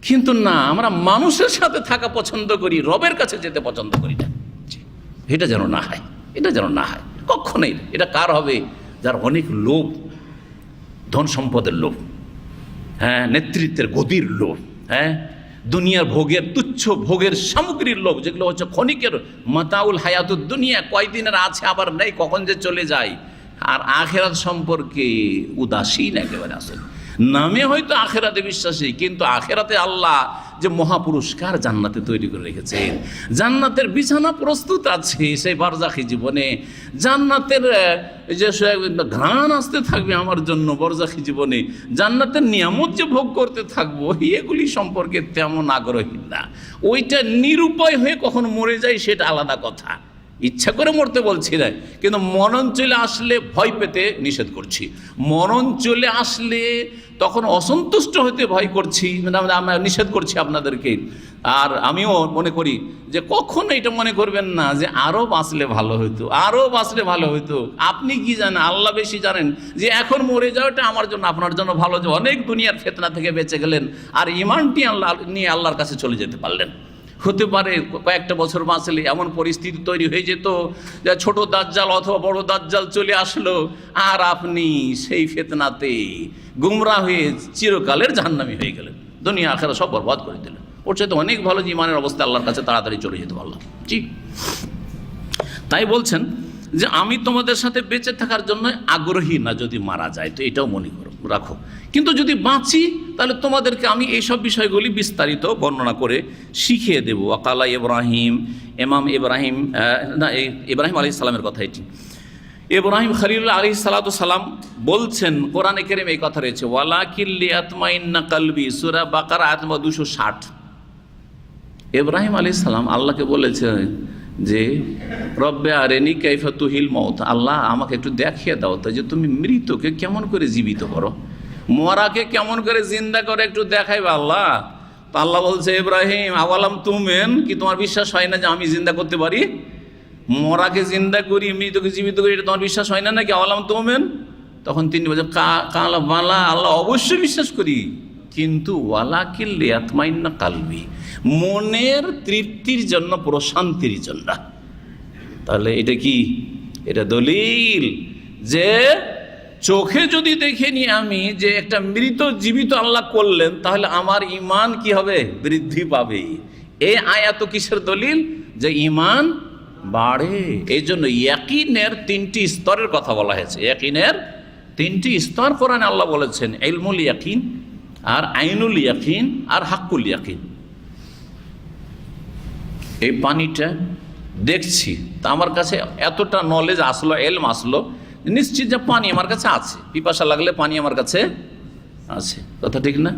কিন্তু না, আমরা মানুষের সাথে থাকা পছন্দ করি, রবের কাছে যেতে পছন্দ করি না। এটা যেন না হয়, এটা যেন না হয় কখনোই। এটা কার হবে? যার অনেক লোভ, ধন সম্পদের লোভ, হ্যাঁ, নেতৃত্বের গদির লোভ, হ্যাঁ, দুনিয়ার ভোগের, তুচ্ছ ভোগের সামগ্রীর লোভ, যেগুলো হচ্ছে ক্ষণিকের মাতাউল হায়াতুদ দুনিয়া, কয়দিনের আছে আবার নেই, কখন যে চলে যায়। আর আখেরাত সম্পর্কে উদাসীন একেবারে আসেন। নামে হয়তো আখেরাতে বিশ্বাসী, কিন্তু আখেরাতে আল্লাহ যে মহাপুরস্কার জান্নাতে তৈরি করে রেখেছেন, জান্নাতের বিছানা প্রস্তুত আছে সেই বারজাখী জীবনে, জান্নাতের যে ঘ্রাণ আসতে থাকবে আমার জন্য বরজাখী জীবনে, জান্নাতের নিয়ামত যে ভোগ করতে থাকবো, এগুলি সম্পর্কে তেমন আগ্রহী না। ওইটা নিরুপায় হয়ে কখন মরে যায় সেটা আলাদা কথা, ইচ্ছা করে মরতে বলছি না, কিন্তু মরণ চলে আসলে ভয় পেতে নিষেধ করছি। মরণ চলে আসলে তখন অসন্তুষ্ট হতে ভয় করছি, আমরা নিষেধ করছি আপনাদেরকে। আর আমিও মনে করি যে কখনো এটা মনে করবেন না যে আরও বাঁচলে ভালো হতো, আরও বাঁচলে ভালো হতো। আপনি কি জানেন? আল্লাহ বেশি জানেন যে এখন মরে যাওয়াটা আমার জন্য, আপনার জন্য ভালো, যে অনেক দুনিয়ার ফিতনা থেকে বেঁচে গেলেন, আর ঈমানটি আল্লাহ নিয়ে আল্লাহর কাছে চলে যেতে পারলেন। হতে পারে কয়েকটা বছর বাঁচলে এমন পরিস্থিতি তৈরি হয়ে যেত যে ছোট দাজ্জাল অথবা বড় দাজ্জাল চলে আসলো, আর আপনি সেই ফিতনাতে গুমরা হয়ে চিরকালের জাহান্নামী হয়ে গেলেন, দুনিয়া আখেরা সব বরবাদ করে দিলেন। ওর চাইতে অনেক ভালো যে ইমানের অবস্থা আল্লাহর কাছে তাড়াতাড়ি চলে যেতে পারলাম। জি, তাই বলছেন যে আমি তোমাদের সাথে বেঁচে থাকার জন্য আগ্রহী না, যদি মারা যায় তো এটাও মনে করো, রাখো। কিন্তু যদি বাঁচি তাহলে তোমাদেরকে আমি এইসব বিষয়গুলি বিস্তারিত বর্ণনা করে শিখিয়ে দেব। ওয়াকালা ইব্রাহিম, ইমাম ইব্রাহিম, না, ইব্রাহিম আলাইহিস সালামের কথা এটি। ইব্রাহিম খলিলুল্লাহ আলাইহিস সালাতু সালাম বলছেন, কোরআনে কারীমে এই কথা রয়েছে, ওয়ালাকিল লিয়াতমাইন্না কলবি, সূরা বাকারা আয়াত নম্বর 260। ইব্রাহিম আলাইহিস সালাম আল্লাহকে বলেছেন যে রব্বে আরেনি কাইফা তুহিল মউত, আল্লাহ আমাকে একটু দেখিয়ে দাও তো যে তুমি মৃতকে কেমন করে জীবিত করো, মরাকে কেমন করে জিন্দা করে একটু দেখাইবে আল্লাহ। তো আল্লাহ বলছে, ইব্রাহিম আওয়ালাম তুমেন, কি তোমার বিশ্বাস হয় না যে আমি জিন্দা করতে পারি? মরাকে জিন্দা করি, মৃতকে জীবিত করি, এটা তোমার বিশ্বাস হয় না নাকি? আওয়ালাম তুমেন। তখন তিনি বলছেন, কালা বালা, আল্লাহ অবশ্যই বিশ্বাস করি, কিন্তু ওয়ালাকিল লিয়াতমাইন্না কালবি, মনের তৃপ্তির জন্য, প্রশান্তির জন্য। তাহলে এটা কি? এটা দলিল যে চোখে যদি দেখে নি আমি যে একটা মৃত জীবিত আল্লাহ করলেন, তাহলে আমার ঈমান কি হবে? বৃদ্ধি পাবে। এই আয়াত কিসের দলিল? যে ঈমান বাড়ে। এই জন্য ইয়াকিনের 3টি স্তরের কথা বলা হয়েছে। ইয়াকিনের 3টি স্তর কোরআনে আল্লাহ বলেছেন, ইলমুল ইয়াকিন, আর আইনুল ইয়াকিন, আর হাক্কুল ইয়াকিন। এই পানিটা দেখছি, তা আমার কাছে এতটা নলেজ আসলো, এলম আসলো, নিশ্চিত যে পানি আমার কাছে আছে, পিপাসা লাগলে পানি আমার কাছে আছে, কথা ঠিক না?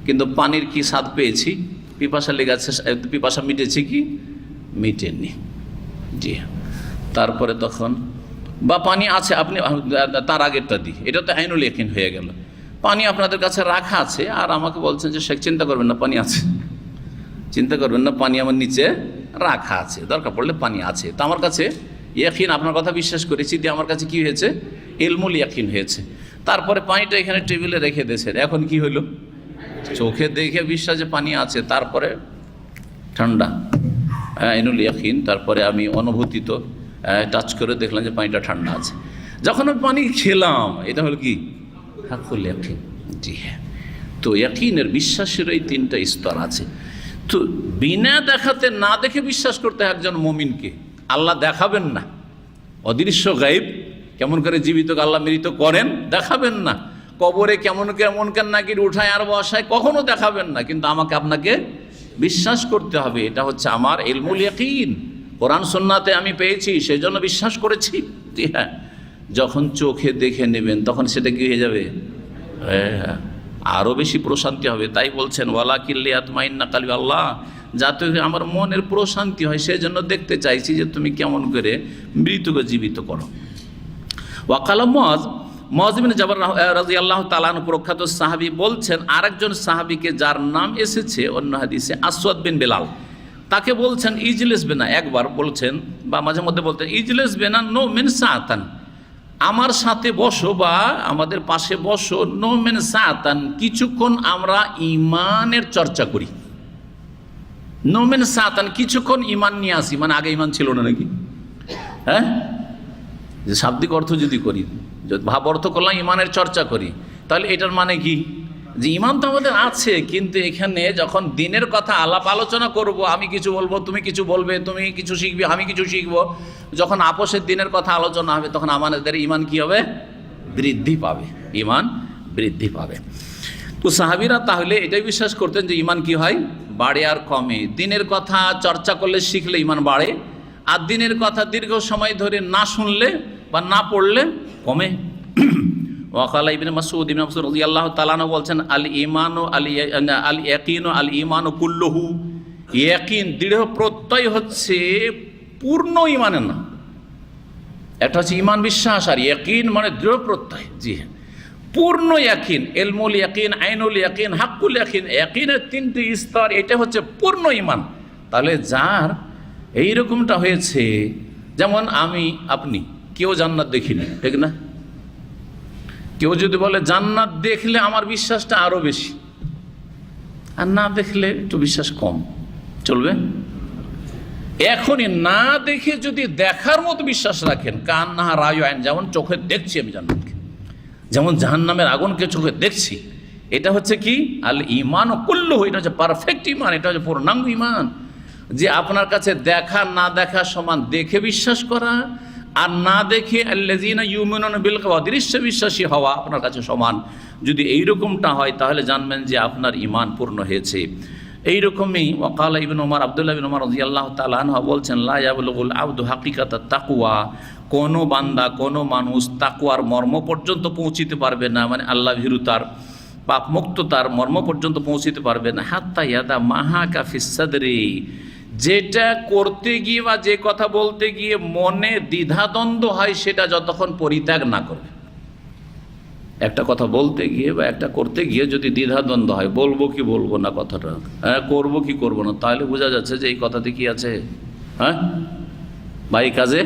কিন্তু পানির কি স্বাদ পেয়েছি? পিপাসা লেগেছে, পিপাসা মিটেছে কি? মিটেনি। জি, তারপরে তখন বা পানি আছে, আপনি তার আগেরটা দিই, এটা তো আইনুল ইয়াকিন হয়ে গেল। পানি আপনাদের কাছে রাখা আছে, আর আমাকে বলছেন যে শেখ চিন্তা করবেন না, পানি আছে, চিন্তা করবেন না, পানি আমার নিচে রাখা আছে, দরকার পড়লে পানি আছে। তো আমার কাছে ইয়াকিন, আপনার কথা বিশ্বাস করেছি, দিয়ে আমার কাছে কি হয়েছে? ইলমুল ইয়াকিন হয়েছে। তারপরে পানিটা এখানে টেবিলে রেখে দিয়েছেন, এখন কি হইল? চোখে দেখে বিশ্বাস যে পানি আছে, তারপরে ঠান্ডা, আইনুল ইয়াকিন, তারপরে আমি অনুভূতিত টাচ করে দেখলাম যে পানিটা ঠান্ডা আছে। যখন আমি পানি খেলাম, এটা হলো কি হাক্কুল ইয়াকিন। জি হ্যাঁ, তো ইয়াকিনের বিশ্বাসের এই তিনটা স্তর আছে। তো বিনা দেখাতে, না দেখে বিশ্বাস করতে হয় একজন মুমিনকে। আল্লাহ দেখাবেন না, অদৃশ্য গায়েব কেমন করে জীবিতকে আল্লাহ মৃত করেন দেখাবেন না, কবরে কেমন কেমন কেন নাকি উঠায় আর বসায় কখনো দেখাবেন না, কিন্তু আমাকে আপনাকে বিশ্বাস করতে হবে। এটা হচ্ছে আমার ইলমুল ইয়াকিন, কোরআন সুন্নাতে আমি পেয়েছি সেই জন্য বিশ্বাস করেছি। জি হ্যাঁ, যখন চোখে দেখে নেবেন তখন সেটা কি হয়ে যাবে? হ্যাঁ, আরও বেশি প্রশান্তি হবে। তাই বলছেন ওয়ালাকিন লিয়াতমাইন্না কলবি, আল্লাহ যাতে আমার মনের প্রশান্তি হয় সেই জন্য দেখতে চাইছি যে তুমি কেমন করে মৃতকে জীবিত করো। ওয়াকালা মুআয ইবনে জাবাল রাদিয়াল্লাহু তাআলা আনহু প্রখ্যাত সাহাবী বলছেন, আরেকজন সাহাবীকে যার নাম এসেছে অন্য হাদিসে আসওয়াদ বিন বেলাল, তাকে বলছেন ইজলিস বিনা, একবার বলছেন বা মাঝে মধ্যে বলতেন ইজলিস বিনা নো মিন সাআতান, আমার সাথে বসো বা আমাদের পাশে বসো, নো মিন সাআতান, কিছুক্ষণ আমরা ঈমানের চর্চা করি। নো মিন সাআতান, কিছুক্ষণ ঈমান নিয়ে আসি, মানে আগে ঈমান ছিল না নাকি? হ্যাঁ, যে শাব্দিক অর্থ যদি করি, যদি ভাব অর্থ করলাম ঈমানের চর্চা করি, তাহলে এটার মানে কি যে ঈমান তো আমাদের আছে, কিন্তু এখানে যখন দিনের কথা আলাপ আলোচনা করব, আমি কিছু বলবো, তুমি কিছু বলবে, তুমি কিছু শিখবে, আমি কিছু শিখবো, যখন আপোষের দিনের কথা আলোচনা হবে তখন আমাদের ঈমান কি হবে? বৃদ্ধি পাবে, ঈমান বৃদ্ধি পাবে। তো সাহাবীরা তাহলে এটাই বিশ্বাস করতেন যে ঈমান কি হয়? বাড়ে আর কমে। দিনের কথা চর্চা করলে, শিখলে ঈমান বাড়ে, আর দিনের কথা দীর্ঘ সময় ধরে না শুনলে বা না পড়লে কমে। ওয়াকালা ইবনে মাসউদ রাদিয়াল্লাহু তাআলা আনহু বলছেন, আল ঈমানু আল ইয়াকিনু আল ঈমানু কুল্লুহু, ইয়াকিন দৃঢ় প্রত্যয় হচ্ছে পূর্ণ ঈমানের নাম। একটা হচ্ছে ঈমান বিশ্বাস, আর ইয়াকিন মানে দৃঢ় প্রত্যয়। জি হ্যাঁ, পূর্ণ ইয়াকিন, ইলমুল ইয়াকিন, আইনুল ইয়াকিন, হাক্কুল ইয়াকিন, ইয়াকিনের তিনটি স্তর, এটা হচ্ছে পূর্ণ ঈমান। তাহলে যার এইরকমটা হয়েছে, যেমন আমি আপনি কেউ জান্নাত দেখিনি, ঠিক না? কেউ যদি বলে জান্নাত দেখলে আমার বিশ্বাসটা আরো বেশি, আর না দেখলে একটু বিশ্বাস কম, চলবে? এখনই না দেখে যদি দেখার মতো বিশ্বাস রাখেন, কান না রায় আইন, যেমন চোখে দেখছি আমি জান্নাতকে, যেমন জাহান্নামের আগুনকে চোখে দেখছি, এটা হচ্ছে কি আল ঈমান কুল্লুহু, এটা হচ্ছে পারফেক্ট ঈমান, এটা হচ্ছে পূর্ণাঙ্গ ঈমান। যে আপনার কাছে দেখা না দেখা সমান, দেখে বিশ্বাস করা আর না দেখে আল্লাযীনা ইউমিনুনা বিল গায়ব, অদৃশ্য বিশ্বাসী হওয়া আপনার কাছে সমান। যদি এইরকমটা হয় তাহলে জানবেন যে আপনার ঈমান পূর্ণ হয়েছে। এইরকমই ওয়াকালা ইবনে ওমর, আব্দুল্লাহ ইবনে ওমর রাদিয়াল্লাহু তাআলা আনহু বলছেন, লা ইয়াবলুগুল আবদু হাকিকাতাত তাকওয়া, কোনো বান্দা, কোনো মানুষ তাকওয়ার মর্ম পর্যন্ত পৌঁছিতে পারবে না, মানে আল্লাহ ভীরুতার, পাপ মুক্ততার মর্ম পর্যন্ত পৌঁছিতে পারবে না, হাত্তা ইয়াদা মাহাকা ফিস সাদরি, যেটা করতে গিয়ে বা যে কথা বলতে গিয়ে মনে দ্বিধাদ্বন্দ্ব হয় সেটা যতক্ষণ পরিত্যাগ না করবে। একটা কথা বলতে গিয়ে বা একটা করতে গিয়ে যদি দ্বিধাদ্বন্দ্ব হয়, বলবো কি বলবো না কথাটা, হ্যাঁ করবো কি করবো না, তাহলে বোঝা যাচ্ছে যে এই কথাতে কি আছে, হ্যাঁ বা এই কাজে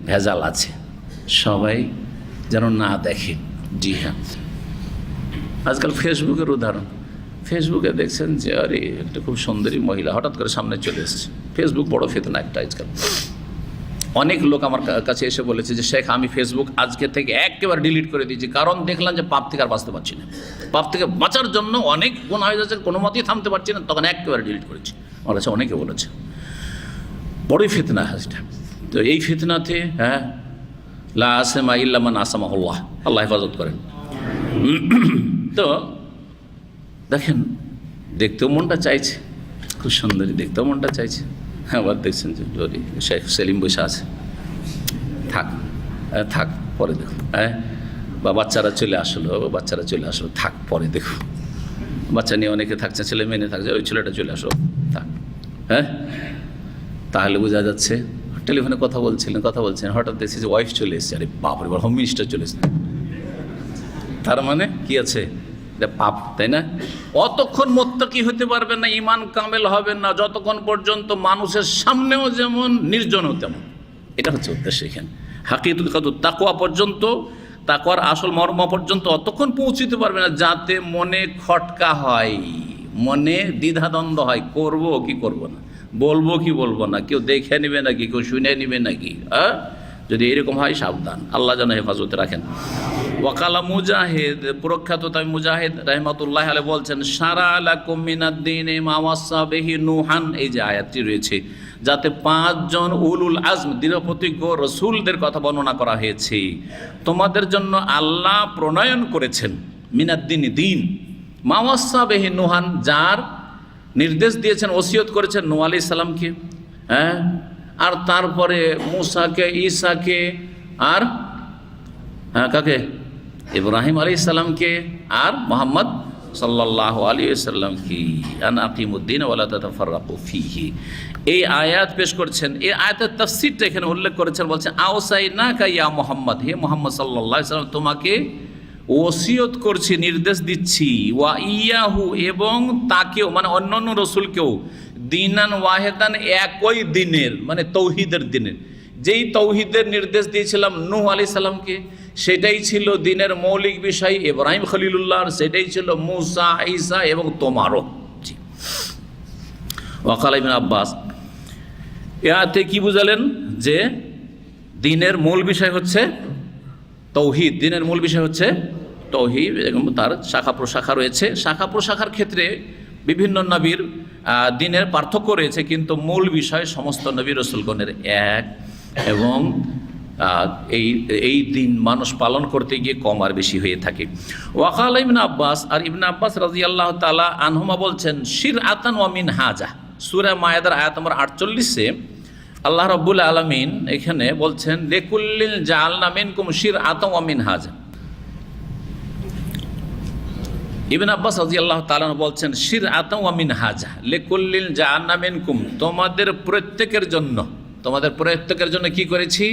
ভেজাল আছে। সবাই যেন না দেখে। জি হ্যাঁ, আজকাল ফেসবুকের উদাহরণ, ফেসবুকে দেখছেন যে আরে একটা খুব সুন্দরী মহিলা হঠাৎ করে সামনে চলে এসেছে। ফেসবুক বড় ফিতনা একটা আজকাল। অনেক লোক আমার কাছে এসে বলেছে যে শেখ, আমি ফেসবুক আজকে থেকে একেবারে ডিলিট করে দিয়েছি, কারণ দেখলাম যে পাপ থেকে আর বাঁচতে পারছি না, পাপ থেকে বাঁচার জন্য অনেক গুণ হয়ে যাচ্ছে, কোনো মতেই থামতে পারছি না, তখন একেবারে ডিলিট করেছি। আমার কাছে অনেকে বলেছে, বড়ই ফিতনা এটা। তো এই ফিতনাতে হ্যাঁ, লা আসামা ইল্লা মান আসামাহুল্লাহ, আল্লাহ হেফাজত করেন। তো দেখেন, দেখতেও মনটা চাইছে, খুব সুন্দরী, দেখতেও মনটা চাইছে। আবার দেখছেন যে শেখ সেলিম বসে আছে, থাক থাক পরে দেখো, হ্যাঁ বা বাচ্চারা চলে আসলো, থাক পরে দেখো, বাচ্চা নিয়ে অনেকে থাকছে, ছেলে মেয়ে থাকছে, ওই ছেলেটা চলে আসো, থাক। হ্যাঁ, তাহলে বোঝা যাচ্ছে টেলিফোনে কথা বলছেন, হঠাৎ দেখছি যে ওয়াইফ চলে এসছে, আরে বাপরে বাপ, হোম মিনিস্টার চলে এসছে, তার মানে কি আছে, এটা পাপ, তাই না? অতক্ষণ মুত্তাকি হতে পারবেন না, ঈমান কামেল হবে না যতক্ষণ পর্যন্ত মানুষের সামনেও যেমন, নির্জনও তেমন। এটা হচ্ছে উদ্দেশ্য এখানে। হাকিকাতুত তাকওয়া পর্যন্ত তাকওয়ার আসল মর্ম পর্যন্ত অতক্ষণ পৌঁছতে পারবে না যাতে মনে খটকা হয়, মনে দ্বিধাদ্বন্দ্ব হয়, করব কি করব না, বলবো কি বলবো না, কেউ দেখে নেবে নাকি, কেউ শুনে নেবে নাকি। যদি এরকম হয় সাবধান, আল্লাহ যেন হেফাজতে রাখেন। ওয়াকালা মুজাহিদ, প্রখ্যাত তাই মুজাহিদ রাহমাতুল্লাহ আলাইহি বলছেন, শারা লাকুম মিনাদ-দীনি মা ওয়াসা বিহি নূহান, এই যে আয়াতটি রয়েছে যাতে 5 জন উলুল আজম দৃঢ়প্রতিজ্ঞ রসুলদের কথা বর্ণনা করা হয়েছে, তোমাদের জন্য আল্লাহ প্রণয়ন করেছেন মিনাদ-দীনি, দিন, মা ওয়াসা বিহি নূহান, যার নির্দেশ দিয়েছেন, ওসিয়ত করেছেন নূহ আলাইহিস সালামকে, আর তারপরে মূসাকে, ঈসাকে, আর কাকে, ইব্রাহিম আলাইহিস সালামকে, আর মুহাম্মদ সাল্লাল্লাহু আলাইহি ওয়াসাল্লামকে, আন আকিমুদ্দিন ওয়া লা তাতাফাররাকু ফীহি। এই আয়াত পেশ করছেন। এই আয়াতের তাফসীরটা এখানে উল্লেখ করেছেন, বলছেন আওসাইনাকা ইয়া মুহাম্মদ, হে মুহাম্মদ সাল্লাল্লাহু আলাইহি ওয়াসাল্লাম, তোমাকে ওসিয়ত করছি, নির্দেশ দিচ্ছি, ওয়া ইয়াহু, এবং তাকেও, মানে অন্যান্য রসুলকেও, দিনান ওয়াহেদান, একই দিনের, মানে তৌহিদের দিনের, যেই তৌহিদের নির্দেশ দিয়েছিলাম নূহ আলাইহিস সালামকে, সেটাই ছিল দিনের মৌলিক বিষয় ইব্রাহিম খলিলুল্লাহর, সেটাই ছিল মূসা, ঈসা এবং তোমারও। জি। ওয়াকাল ইবনে আব্বাস, এতে কি বুঝালেন যে দিনের মূল বিষয় হচ্ছে তৌহিদ, দিনের মূল বিষয় হচ্ছে তৌহিদ, এবং তার শাখা প্রশাখা রয়েছে। শাখা প্রশাখার ক্ষেত্রে বিভিন্ন নবীর দিনের পার্থক্য রয়েছে, কিন্তু মূল বিষয় সমস্ত নবী রসুলগণের এক, এবং এই দিন মানুষ পালন করতে গিয়ে কম আর বেশি হয়ে থাকে। ওয়াকাল ইবনে আব্বাস, আর ইবনে আব্বাস রাদিয়াল্লাহু তাআলা আনহুমা বলছেন, শিরআতান ওয়া মিনহাজা, সূরা মায়েদার আয়াত নম্বর 48-এ আল্লাহ রাব্বুল আলামিন এখানে বলছেন, লিকুল্লিন জাআলনা মিনকুম শিরআতান ওয়া মিনহাজা। ইবনে আব্বাস রাদিয়াল্লাহু তাআলা বলছেন, শিরআতান ওয়া মিনহাজা, লিকুল্লিন জাআলনা মিনকুম, তোমাদের প্রত্যেকের জন্য, তোমাদের প্রত্যেকের জন্য কি করেছি,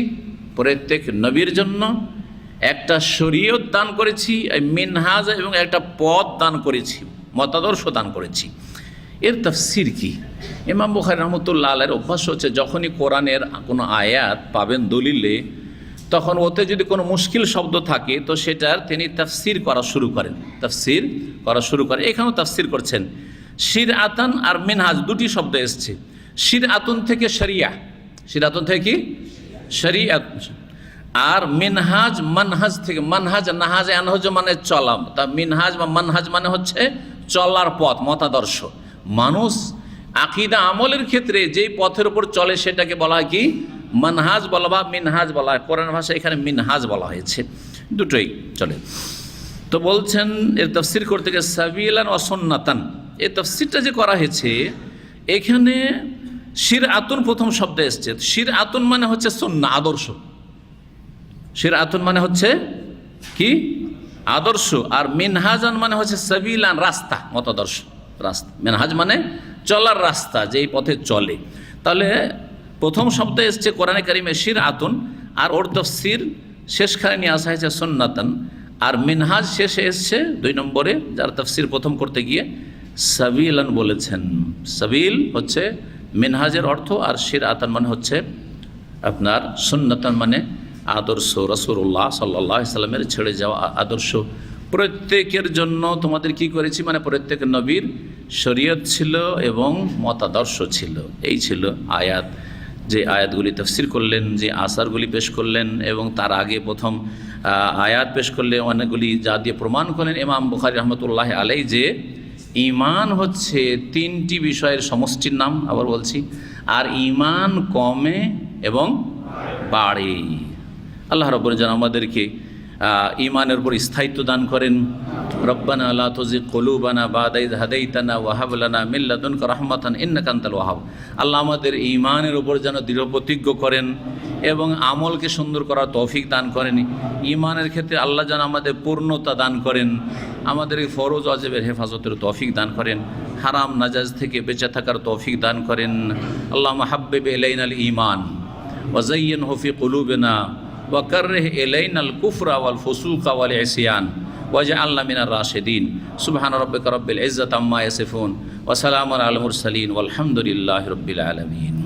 প্রত্যেক নবীর জন্য একটা শরীয়ত দান করেছি, মিনহাজ, এবং একটা পথ দান করেছি, মতাদর্শ দান করেছি। এর তাফসীর কি? ইমাম বুখারী রাহমাতুল্লাহ আলাইহির অভ্যাস হচ্ছে, যখনই কোরআনের কোনো আয়াত পাবেন দলিলে, তখন ওতে যদি কোনো মুশকিল শব্দ থাকে তো সেটার তিনি তাফসীর করা শুরু করেন, তাফসীর করা শুরু করেন। এখানেও তাফসীর করছেন। শিরআতান আর মিনহাজ দুটি শব্দ এসছে। শিরআতুন থেকে শরিয়া, শিরআতুন থেকে কি শরিয়াত, আর মিনহাজ মানহাজ থেকে, মানহাজ, নাহাজ, আনহাজ মানে চলা, তা মিনহাজ বা মানহাজ মানে হচ্ছে চলার পথ, মতাদর্শ। মানুষ আকীদা আমলের ক্ষেত্রে যেই পথের উপর চলে সেটাকে বলা হয় কি, মানহাজ বলা বা মিনহাজ বলা হয়। কোরআন ভাষায় এখানে মিনহাজ বলা হয়েছে, দুটোই চলে। তো বলছেন এর তাফসীর করতে গিয়ে সাবিলান ওয়া সুন্নাতান, এই তাফসীরটা যে করা হয়েছে এখানে শিরআতুন প্রথম শব্দ এসছে। শিরআতুন মানে হচ্ছে সুন্নাহ, আদর্শ। শিরআতুন মানে হচ্ছে কি, আদর্শ। আর মিনহাজান মানে হচ্ছে সাবিলান, রাস্তা, মতাদর্শ, রাস্তা। মিনহাজ মানে চলার রাস্তা, যেই পথে চলে। তাহলে প্রথম শব্দ এসছে কোরআনে কারিমে শিরআতুন, আর ওর তাফসীর শেষখানে নিয়ে আসা হয়েছে সুন্নাতান। আর মিনহাজ শেষে এসছে 2 নম্বরে, যার তাফসীর প্রথম করতে গিয়ে সাবিলান বলেছেন। সাবিল হচ্ছে মিনহাজের অর্থ, আর শিরআতান মানে হচ্ছে আপনার সুন্নাতান মানে আদর্শ, রাসূলুল্লাহ সাল্লাল্লাহু আলাইহি সাল্লামের ছেড়ে যাওয়া আদর্শ। প্রত্যেকের জন্য তোমাদের কি করেছি, মানে প্রত্যেক নবীর শরীয়ত ছিল এবং মতাদর্শ ছিল। এই ছিল আয়াত, যে আয়াতগুলি তাফসীর করলেন, যে আসারগুলি পেশ করলেন, এবং তার আগে প্রথম আয়াত পেশ করলে অনেকগুলি যা দিয়ে প্রমাণ করলেন ইমাম বুখারী রহমতুল্লাহ আলাইহি, যে ঈমান হচ্ছে 3টি বিষয়ের সমষ্টির নাম। আবার বলছি, আর ঈমান কমে এবং বাড়ে। আল্লাহ রাব্বুল যেন আমাদেরকে ঈমানের উপর স্থায়িত্ব দান করেন। রব্বানা লা তুযিগ কুলুবানা বা'দা ইয হাদাইতানা ওয়া হাব লানা মিন লাদুনকা রাহমাতান ইন্নাকা আনতাল ওয়াহাব। আল্লাহ আমাদের ঈমানের উপর যেন দৃঢ় প্রতিজ্ঞ করেন এবং আমলকে সুন্দর করার তৌফিক দান করেন। ঈমানের ক্ষেত্রে আল্লাহ যেন আমাদের পূর্ণতা দান করেন, আমাদের এই ফরজ ওয়াজিবের হেফাজতের তৌফিক দান করেন, হারাম নাজায়েজ থেকে বেঁচে থাকার তৌফিক দান করেন। আল্লাহুম্মা হাব্বিব ইলাইনাল ঈমান ওয়া যায়্যিনহু ফি কুলুবিনা ওয়া কাররিহ ইলাইনাল কুফরা ওয়াল ফুসুকা ওয়াল ইসয়ান ওয়াজআলনা মিনার রাশিদিন। সুবহানা রাব্বিকা রাব্বিল ইজ্জাতি আম্মা ইয়াসিফুন ওয়া সালামুন আলাল মুরসালিন ওয়ালহামদুলিল্লাহি রাব্বিল আলামিন।